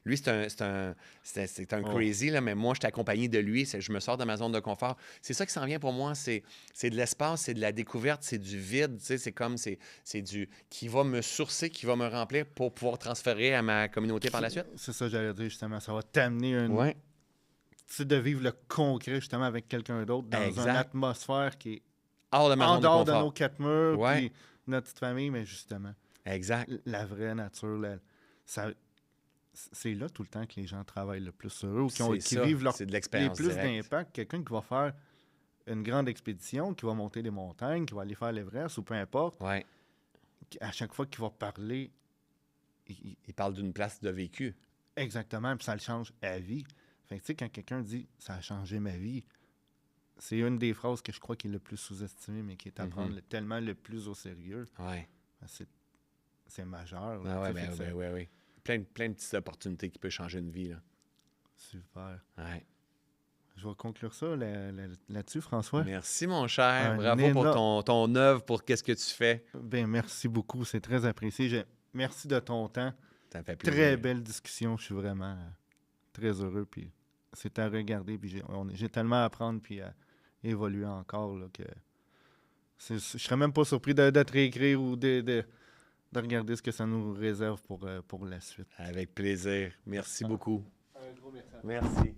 Lui, c'est un crazy, là, mais moi, je suis accompagné de lui. Je me sors de ma zone de confort. C'est ça qui s'en vient pour moi. C'est de l'espace, c'est de la découverte, c'est du vide. C'est du qui va me sourcer, qui va me remplir pour pouvoir transférer à ma communauté par la suite. C'est ça, j'allais dire, justement. Ça va t'amener de vivre le concret, justement, avec quelqu'un d'autre dans une atmosphère qui est en dehors de nos 4 murs, puis notre petite famille, mais justement. Exact. La vraie nature, c'est là tout le temps que les gens travaillent le plus sur eux ou qui vivent les plus d'impact. Quelqu'un qui va faire une grande expédition, qui va monter des montagnes, qui va aller faire l'Everest ou peu importe, à chaque fois qu'il va parler... Il parle d'une place de vécu. Exactement, puis ça le change à vie. Fait que, tu sais, quand quelqu'un dit « ça a changé ma vie », c'est une des phrases que je crois qui est le plus sous-estimée, mais qui est à prendre tellement le plus au sérieux. C'est majeur. Oui. Plein de petites opportunités qui peuvent changer une vie. Là. Super. Je vais conclure ça là-dessus, François. Merci, mon cher. Bravo pour ton œuvre, pour qu'est-ce que tu fais. Ben, merci beaucoup. C'est très apprécié. Merci de ton temps. Ça me fait plaisir. Très belle discussion. Je suis vraiment très heureux. Puis c'est à regarder. Puis j'ai tellement à apprendre puis à évoluer encore là, que je serais même pas surpris de te réécrire ou de regarder ce que ça nous réserve pour la suite. Avec plaisir. Merci beaucoup. Un gros merci. Merci.